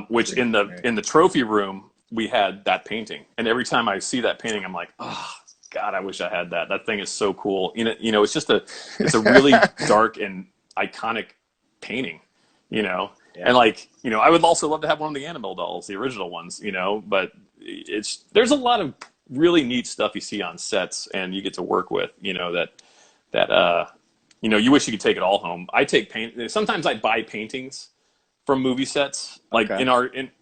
which in the trophy room we had that painting. And every time I see that painting, I'm like, oh God, I wish I had that. That thing is so cool. It's just it's a really dark and iconic painting. Yeah. And I would also love to have one of the Annabelle dolls, the original ones, but there's a lot of really neat stuff you see on sets and you get to work with, that you know, you wish you could take it all home. I take paint. Sometimes I buy paintings from movie sets. Like Okay.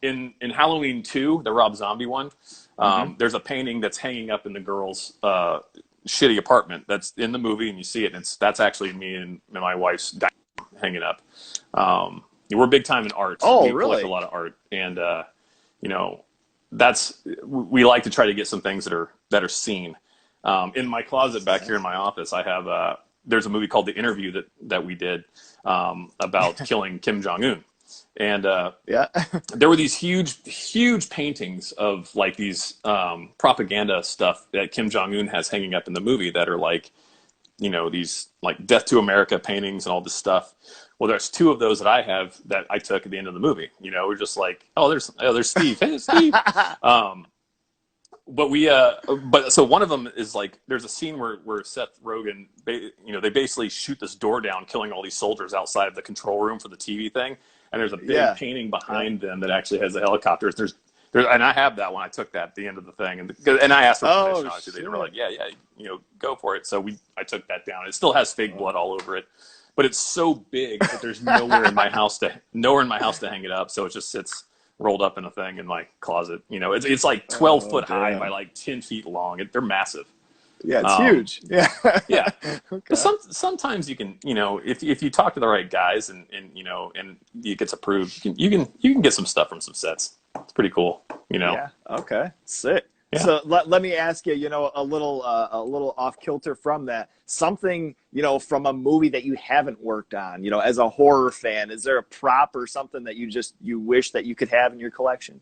in Halloween 2, the Rob Zombie one, Hmm. there's a painting that's hanging up in the girl's shitty apartment that's in the movie, and you see it, and that's actually me and my wife's hanging up. We're big time in art. Oh, We collect a really? lot of art, and you know, we like to try to get some things that are seen. In my closet back here in my office, I have there's a movie called The Interview that we did about killing Kim Jong Un, and Yeah. there were these huge paintings of like these propaganda stuff that Kim Jong Un has hanging up in the movie that are like, you know, these like Death to America paintings and all this stuff. Well, there's two of those that I have that I took at the end of the movie. You know, we're just like, oh, there's Steve. Hey, Steve. But so one of them is like, there's a scene where Seth Rogen, you know, they basically shoot this door down, killing all these soldiers outside of the control room for the TV thing. And there's a big Yeah. painting behind them that actually has the helicopters. And I have that one. I took that at the end of the thing, and I asked for permission. Obviously, they were like, yeah, you know, go for it. So I took that down. It still has fake blood all over it, but it's so big that there's nowhere in my house to hang it up. So it just sits rolled up in a thing in my closet. You know, it's like 12 foot high by like 10 feet long. They're massive. Yeah, it's huge. Yeah. Yeah. Okay. But sometimes you can, you know, if you talk to the right guys and you know, and it gets approved, you can get some stuff from some sets. It's pretty cool, you know. Yeah. Okay. Sick. Yeah. So let me ask you, you know, a little off kilter from that. Something, you know, from a movie that you haven't worked on, you know, as a horror fan, is there a prop or something that you wish that you could have in your collection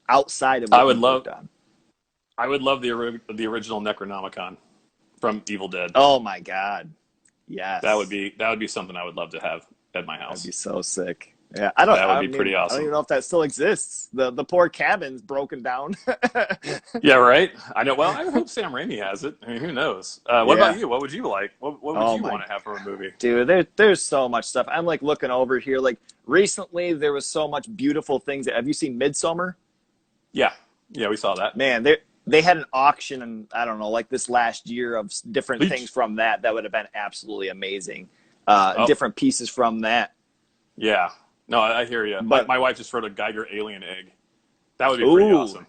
outside of what you've worked on? I would love the original Necronomicon from Evil Dead. Oh my God. Yes. That would be something I would love to have at my house. That'd be so sick. Yeah, that would be pretty awesome. I don't even know if that still exists. The poor cabin's broken down. Yeah, right. I know. Well, I hope Sam Raimi has it. I mean, who knows? What about you? What would you like? What would you want to have from a movie? Dude, there's so much stuff. I'm like looking over here. Like recently, there was so much beautiful things. Have you seen Midsommar? Yeah, we saw that. Man, they had an auction, and I don't know, like this last year of different things from that would have been absolutely amazing. Different pieces from that. Yeah. No, I hear you. But my wife just wrote a Geiger alien egg. That would be pretty awesome.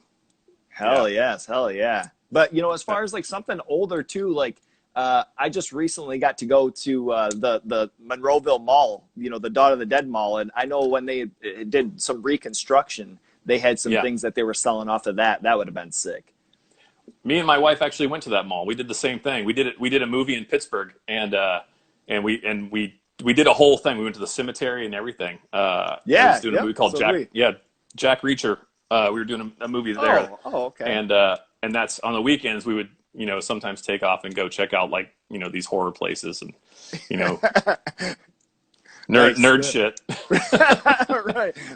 Hell yeah. But, you know, as far as like something older too, like I just recently got to go to the Monroeville Mall, you know, the Dawn of the Dead Mall. And I know when they did some reconstruction, they had some things that they were selling off of that. That would have been sick. Me and my wife actually went to that mall. We did the same thing. We did a movie in Pittsburgh, and we did a whole thing. We went to the cemetery and everything. I was doing a movie called Jack Reacher. We were doing a movie there. Oh, okay. And that's on the weekends. We would, you know, sometimes take off and go check out like, you know, these horror places and, you know, nerd shit.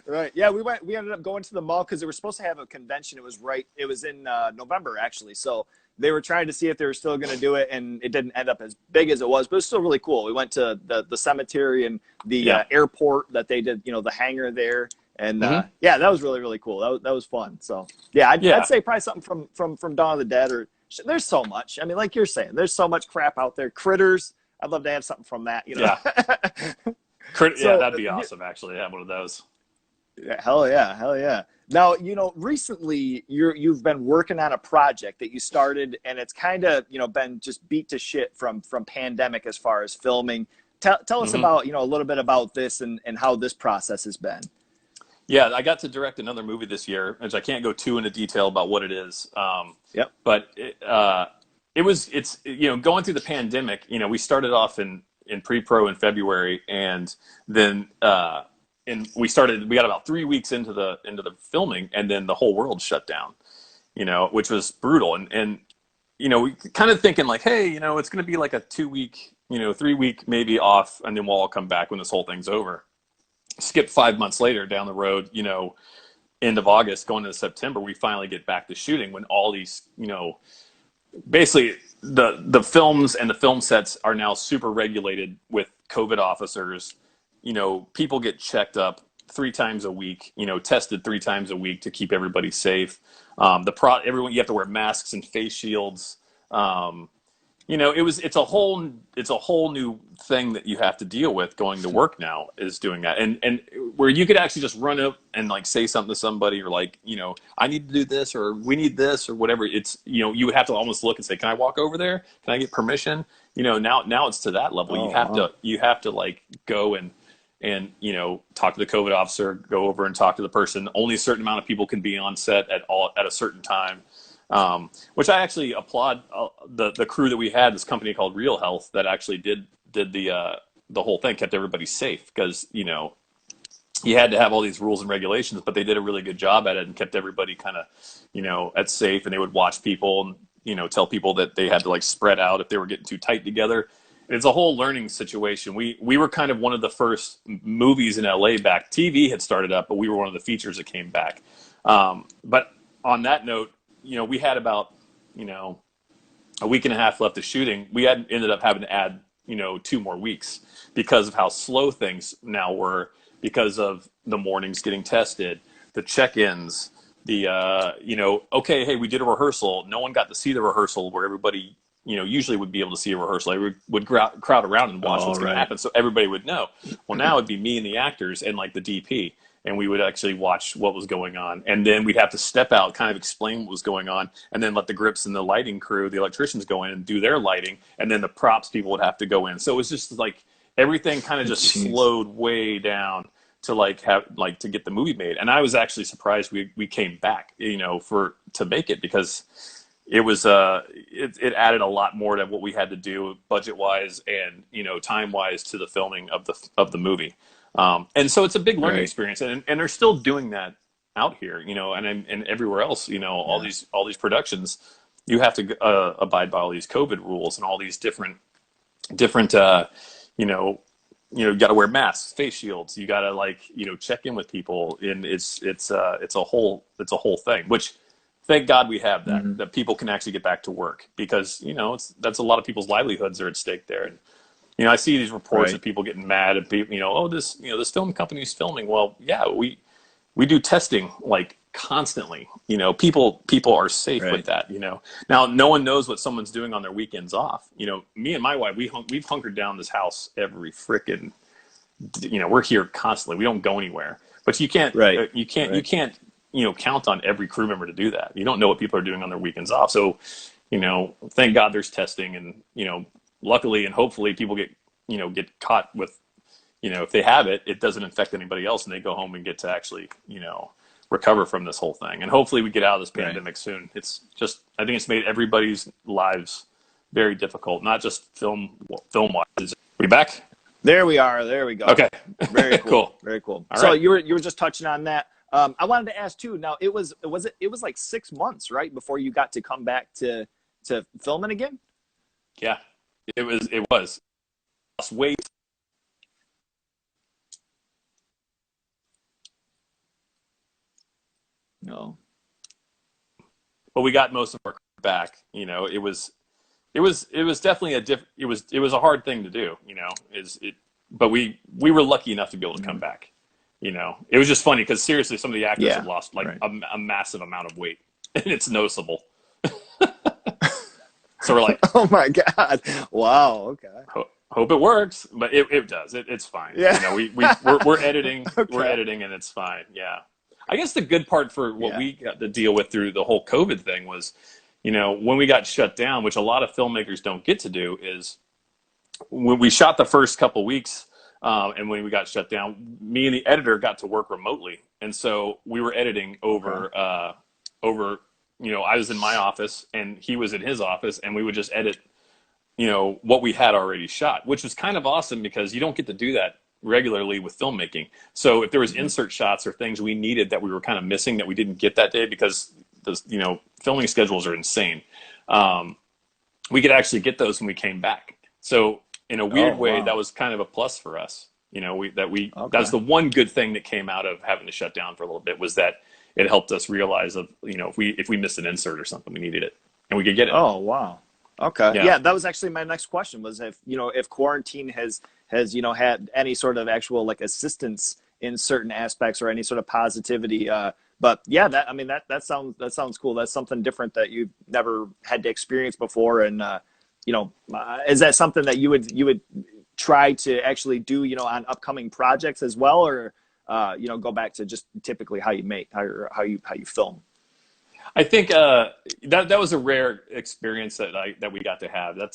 Right. Yeah, we ended up going to the mall because they were supposed to have a convention. It was in November actually. So they were trying to see if they were still going to do it, and it didn't end up as big as it was, but it was still really cool. We went to the cemetery and the airport that they did, you know, the hangar there. And that was really, really cool. That was fun. So I'd say probably something from Dawn of the Dead, or there's so much. I mean, like you're saying, there's so much crap out there. Critters. I'd love to have something from that, you know? Yeah, that'd be awesome actually to have one of those. Yeah, hell yeah. Now, you know, recently you've been working on a project that you started, and it's kind of, you know, been just beat to shit from pandemic as far as filming. Tell us about, you know, a little bit about this and how this process has been. Yeah, I got to direct another movie this year, which I can't go too into detail about what it is. But it's you know, going through the pandemic, you know, we started off in pre-pro in February, and then we got about 3 weeks into the filming, and then the whole world shut down, you know, which was brutal. And you know, we kind of thinking like, hey, you know, it's going to be like a 2 week, you know, 3 week maybe off, and then we'll all come back when this whole thing's over. Skip 5 months later down the road, you know, end of August going into September, we finally get back to shooting when all these, you know, basically the films and the film sets are now super regulated with COVID officers. You know, people get checked up 3 times a week, you know, tested 3 times a week to keep everybody safe. Everyone, you have to wear masks and face shields. it's a whole new thing that you have to deal with going to work now, is doing that. And where you could actually just run up and like say something to somebody, or like, I need to do this, or we need this, or whatever. It's, you would have to almost look and say, can I walk over there? Can I get permission? Now it's to that level. You have to like go and talk to the COVID officer, go over and talk to the person. Only a certain amount of people can be on set at a certain time. Which I actually applaud the crew that we had, this company called Real Health, that actually did the whole thing, kept everybody safe, because you had to have all these rules and regulations, but they did a really good job at it and kept everybody kind of at safe. And they would watch people and tell people that they had to like spread out if they were getting too tight together. It's a whole learning situation. We were kind of one of the first movies in LA back. TV had started up, but we were one of the features that came back. But on that note, we had about, a week and a half left of shooting. We ended up having to add, 2 more weeks because of how slow things now were, because of the mornings getting tested, the check-ins, okay, hey, we did a rehearsal. No one got to see the rehearsal where everybody, usually would be able to see a rehearsal. They would crowd around and watch what's going to happen, so everybody would know. Well, now it'd be me and the actors and like the DP. And we would actually watch what was going on. And then we'd have to step out, kind of explain what was going on, and then let the grips and the lighting crew, the electricians, go in and do their lighting. And then the props people would have to go in. So it was just like everything kind of just slowed way down to to get the movie made. And I was actually surprised we came back, to make it, because it was it added a lot more to what we had to do budget wise and time wise to the filming of the movie. And so it's a big learning experience, and they're still doing that out here, and everywhere else, all these productions, you have to abide by all these COVID rules and all these different you got to wear masks, face shields, you got to check in with people, and it's a whole thing, which thank God we have that people can actually get back to work, because that's a lot of people's livelihoods are at stake there. And I see these reports of people getting mad at people, this film company's filming. Well, yeah, we do testing like constantly. People are safe with that. Now no one knows what someone's doing on their weekends off. Me and my wife, we've hunkered down this house every frickin'. We're here constantly. We don't go anywhere. But you can't count on every crew member to do that. You don't know what people are doing on their weekends off. So, thank God there's testing, and luckily and hopefully people get caught with, if they have it, it doesn't infect anybody else, and they go home and get to actually, recover from this whole thing. And hopefully we get out of this pandemic soon. It's just, I think it's made everybody's lives very difficult, not just film wise. We back? There we are. There we go. Okay. Very cool. Cool. Very cool. All so right. you were just touching on that. I wanted to ask too. Now it was like 6 months, right, before you got to come back to filming again? Yeah. It was. Wait. No. But we got most of our back. It was definitely it was a hard thing to do. But we were lucky enough to be able to come back. It was just funny because seriously, some of the actors had lost a massive amount of weight, and it's noticeable. So we're like, oh my God, wow, okay. Hope it works, but it does. It's fine. Yeah. We're editing. Okay. We're editing, and it's fine. Yeah. I guess the good part for what we got to deal with through the whole COVID thing was, when we got shut down, which a lot of filmmakers don't get to do, is when we shot the first couple weeks, and when we got shut down, me and the editor got to work remotely, and so we were editing over. I was in my office and he was in his office, and we would just edit what we had already shot, which was kind of awesome because you don't get to do that regularly with filmmaking. So if there was insert shots or things we needed that we were kind of missing that we didn't get that day because the filming schedules are insane, we could actually get those when we came back. So in a weird way, that was kind of a plus for us. That's the one good thing that came out of having to shut down for a little bit, was that it helped us realize if we missed an insert or something, we needed it and we could get it. Oh, wow. Okay. Yeah, that was actually my next question, was if quarantine has had any sort of actual like assistance in certain aspects or any sort of positivity. But yeah, that sounds cool. That's something different that you've never had to experience before. And is that something that you would try to actually do, on upcoming projects as well, or go back to just typically how you make, how you film? I think that was a rare experience that we got to have. That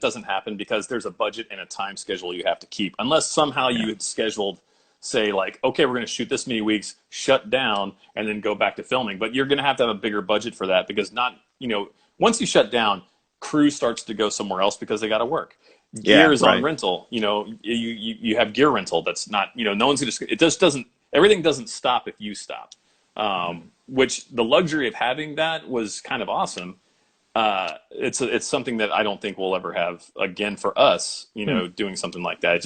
doesn't happen because there's a budget and a time schedule you have to keep. Unless somehow you had scheduled, say, like, okay, we're going to shoot this many weeks, shut down, and then go back to filming. But you're going to have a bigger budget for that, because once you shut down, crew starts to go somewhere else because they got to work. Gear is on rental. You have gear rental. That's not, no one's going to, it just doesn't, everything doesn't stop if you stop. Which the luxury of having that was kind of awesome. It's something that I don't think we'll ever have again for us, doing something like that.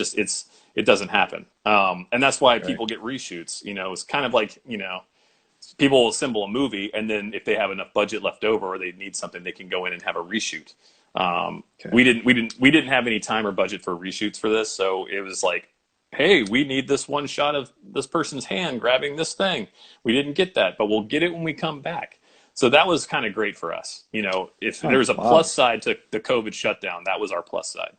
It doesn't happen. And that's why people get reshoots. It's kind of like, people will assemble a movie, and then if they have enough budget left over or they need something, they can go in and have a reshoot. We didn't have any time or budget for reshoots for this. So it was like, hey, we need this one shot of this person's hand grabbing this thing. We didn't get that, but we'll get it when we come back. So that was kind of great for us. If there was a plus side to the COVID shutdown, that was our plus side.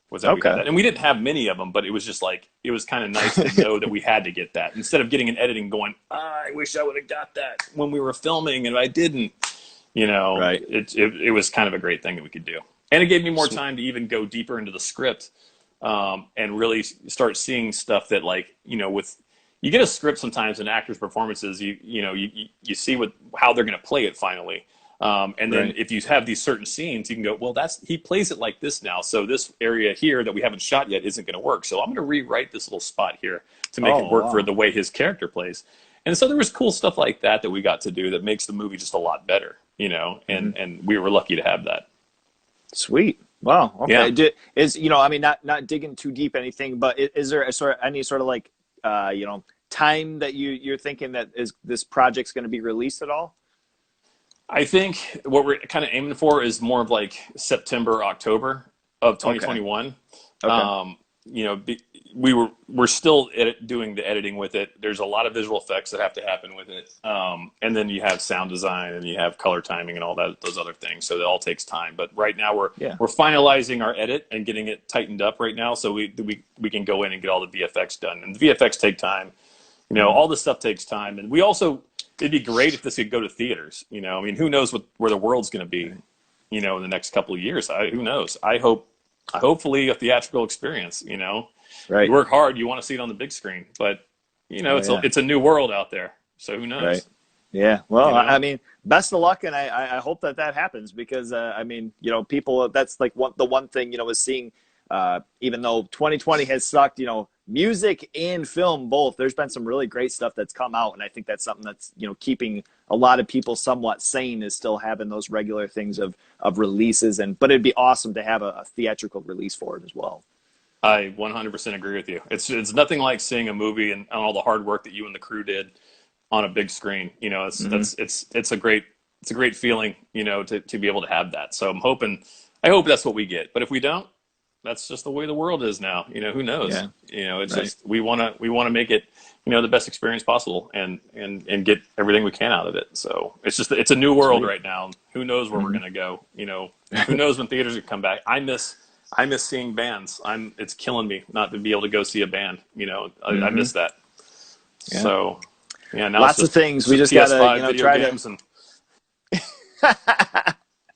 Was that we had that. And we didn't have many of them, but it was just like, it was kind of nice to know that we had to get that. Instead of getting an editing going, I wish I would have got that when we were filming and I didn't. It was kind of a great thing that we could do. And it gave me more time to even go deeper into the script. And really start seeing stuff that, like, you get a script sometimes in actors' performances, you see how they're going to play it finally. And then if you have these certain scenes, you can go, well, he plays it like this now. So this area here that we haven't shot yet isn't going to work. So I'm going to rewrite this little spot here to make it work for the way his character plays. And so there was cool stuff like that we got to do that makes the movie just a lot better, and we were lucky to have that. Sweet. Wow. Okay. Yeah. Not digging too deep anything, but is there any sort of like, time that you're thinking that this project's going to be released at all? I think what we're kind of aiming for is more of like September, October of 2021. Okay. We're still doing the editing with it. There's a lot of visual effects that have to happen with it. And then you have sound design and you have color timing and all those other things. So it all takes time. But right now we're finalizing our edit and getting it tightened up right now. So we can go in and get all the VFX done. And the VFX take time. All this stuff takes time. And it'd be great if this could go to theaters. Who knows where the world's going to be, in the next couple of years. Who knows? Hopefully a theatrical experience, Right. You work hard, you want to see it on the big screen, but it's a new world out there. So who knows? Right. Yeah. Well, best of luck. And I hope that happens because, people, that's like the one thing, is seeing, even though 2020 has sucked, music and film, both, there's been some really great stuff that's come out. And I think that's something that's, keeping a lot of people somewhat sane, is still having those regular things of releases. But it'd be awesome to have a theatrical release for it as well. I 100% agree with you. It's nothing like seeing a movie and all the hard work that you and the crew did on a big screen. It's a great feeling, to be able to have that. So I hope that's what we get. But if we don't, that's just the way the world is now. Who knows? Yeah. It's just we want to make it, the best experience possible and get everything we can out of it. So it's a new world right now. Who knows where we're gonna go? Who knows when theaters will come back? I miss seeing bands. It's killing me not to be able to go see a band. I miss that. Yeah. So, now lots of things. We just gotta, try games and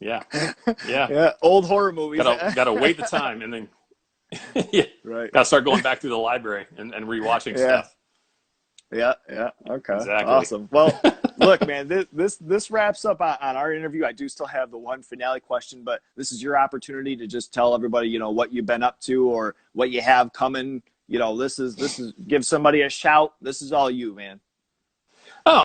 yeah. Old horror movies. Gotta wait the time and then right. Gotta start going back through the library and rewatching stuff. Yeah. Okay. Exactly. Awesome. Well, look, man, this wraps up on our interview. I do still have the one finale question, but this is your opportunity to just tell everybody, what you've been up to or what you have coming. This is give somebody a shout. This is all you, man. Oh,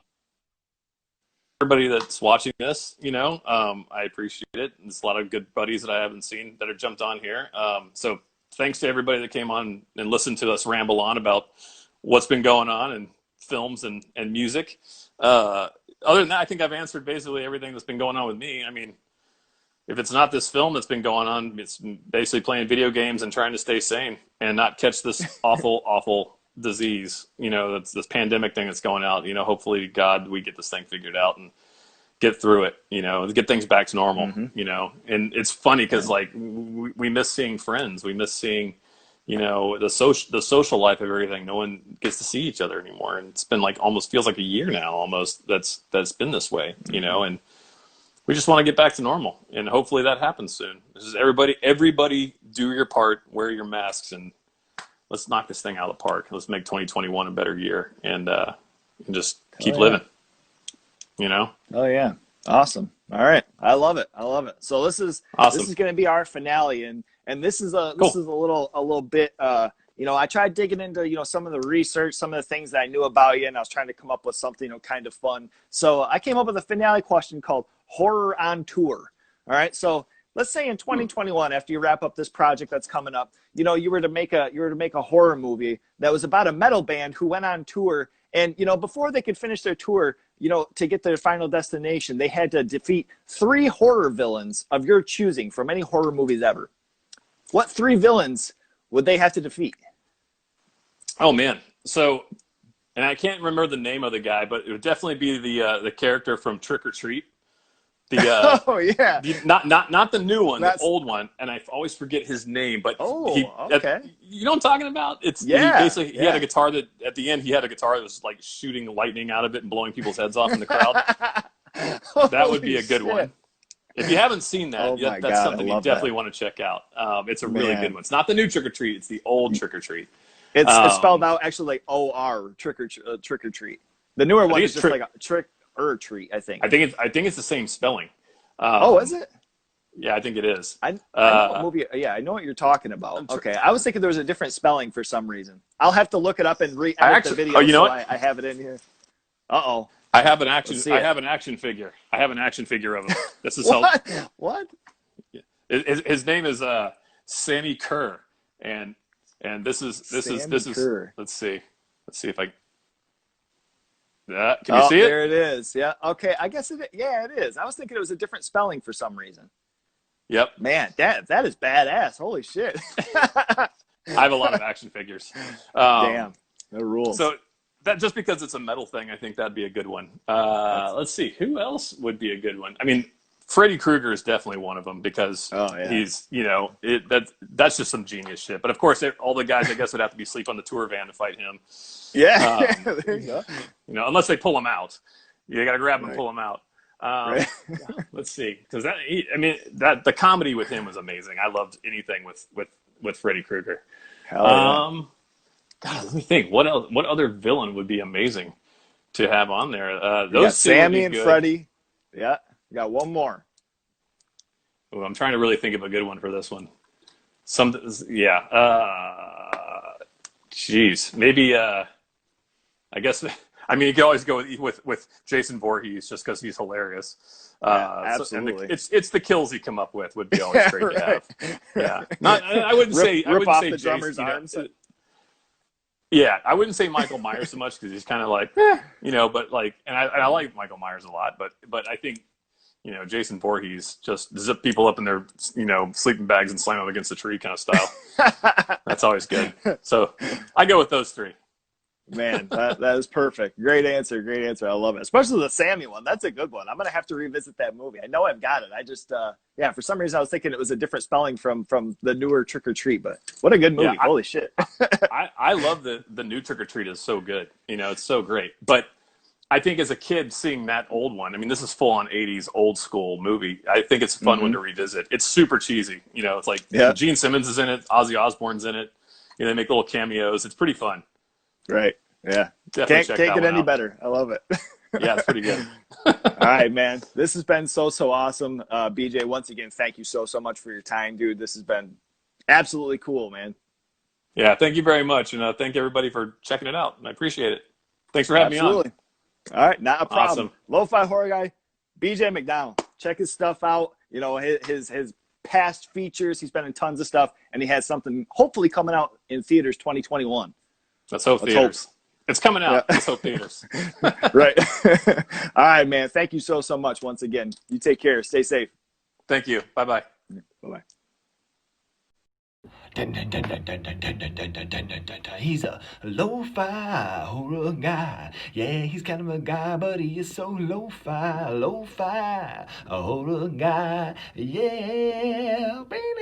everybody that's watching this, I appreciate it. There's a lot of good buddies that I haven't seen that have jumped on here. So thanks to everybody that came on and listened to us ramble on about what's been going on in films and music. Other than that, I think I've answered basically everything that's been going on with me. If it's not this film that's been going on, it's basically playing video games and trying to stay sane and not catch this awful disease, that's this pandemic thing that's going out. Hopefully, God, we get this thing figured out and get through it, get things back to normal, and it's funny because like we miss seeing friends. We miss seeing, the social life of everything. No one gets to see each other anymore. And it's been like almost feels like a year now almost that's been this way, and we just want to get back to normal, and hopefully that happens soon. This is everybody do your part, wear your masks, and let's knock this thing out of the park. Let's make 2021 a better year, and just keep living. Oh yeah, awesome. All right, I love it. So this is awesome. This is going to be our finale, and this is a little bit. I tried digging into some of the research, some of the things that I knew about you, and I was trying to come up with something kind of fun. So I came up with a finale question called Horror on Tour. All right, so let's say in 2021, after you wrap up this project that's coming up, you were to make a horror movie that was about a metal band who went on tour, and before they could finish their tour, to get their final destination, they had to defeat 3 horror villains of your choosing from any horror movies ever. What 3 villains would they have to defeat? Oh man, so, and I can't remember the name of the guy, but it would definitely be the character from Trick or Treat. Oh yeah, not the new one, the old one, and I always forget his name. But okay, you know what I'm talking about? He had a guitar that at the end he had a guitar that was like shooting lightning out of it and blowing people's heads off in the crowd. That would be a good one. If you haven't seen that, that's something you definitely want to check out. It's a really good one. It's not the new Trick or Treat; it's the old Trick or Treat. It's spelled out actually like O-R, Trick or Treat. The newer one is just like a Trick or Treat, I think. I think it's the same spelling. Is it? Yeah, I think it is. I know what movie. Yeah, I know what you're talking about. Okay, I was thinking there was a different spelling for some reason. I'll have to look it up and re-edit the video. Oh, you know what? I have it in here. Uh-oh. I have an action figure. I have an action figure of him. This is what? His name is Sammy Kerr, and this is Kerr. Let's see if I. Can you see it? There it is. Yeah. Okay. I guess it is. I was thinking it was a different spelling for some reason. Yep. Man, that is badass. Holy shit. I have a lot of action figures. Damn. No rules. So that just because it's a metal thing, I think that'd be a good one. Let's see. Who else would be a good one? I mean, Freddy Krueger is definitely one of them because he's, that's just some genius shit. But of course, all the guys, I guess, would have to be asleep on the tour van to fight him. Yeah, there you go. Unless they pull him out, you got to grab him and pull him out. Right. Let's see, because the comedy with him was amazing. I loved anything with Freddy Krueger. Hell yeah. God, let me think. What else? What other villain would be amazing to have on there? Those you got Sammy and Freddy. Yeah, you got one more. Ooh, I'm trying to really think of a good one for this one. Maybe. I guess, I mean, you can always go with Jason Voorhees just because he's hilarious. Absolutely. It's the kills he come up with would be always great to have. Yeah. I wouldn't say the drummer's arms. Yeah, I wouldn't say Michael Myers so much because he's kind of like, but like, and I like Michael Myers a lot, but I think, Jason Voorhees just zip people up in their, sleeping bags and slam them against the tree kind of style. That's always good. So I go with those 3. Man, that is perfect. Great answer. I love it. Especially the Sammy one. That's a good one. I'm going to have to revisit that movie. I know I've got it. I just, for some reason I was thinking it was a different spelling from the newer Trick or Treat, but what a good movie. Yeah, holy shit. I love the new Trick or Treat is so good. It's so great. But I think as a kid seeing that old one, I mean, this is full on 80s old school movie. I think it's a fun one to revisit. It's super cheesy. It's like Gene Simmons is in it. Ozzy Osbourne's in it. They make little cameos. It's pretty fun. Right. Yeah. Can't get any better. I love it. Yeah, it's pretty good. All right, man. This has been so awesome. BJ, once again, thank you so much for your time, dude. This has been absolutely cool, man. Yeah, thank you very much. And thank everybody for checking it out. I appreciate it. Thanks for having me on. All right, not a problem. Awesome. Lo-Fi Horror Guy, BJ McDonnell. Check his stuff out. His past features. He's been in tons of stuff, and he has something hopefully coming out in theaters 2021. Let's hope theaters. It's coming out. Yeah. Let's hope theaters. Right. All right, man. Thank you so much once again. You take care. Stay safe. Thank you. Bye-bye. Bye-bye. He's a lo-fi horror guy. Yeah, he's kind of a guy, but he is so lo-fi, a horror guy. Yeah, baby.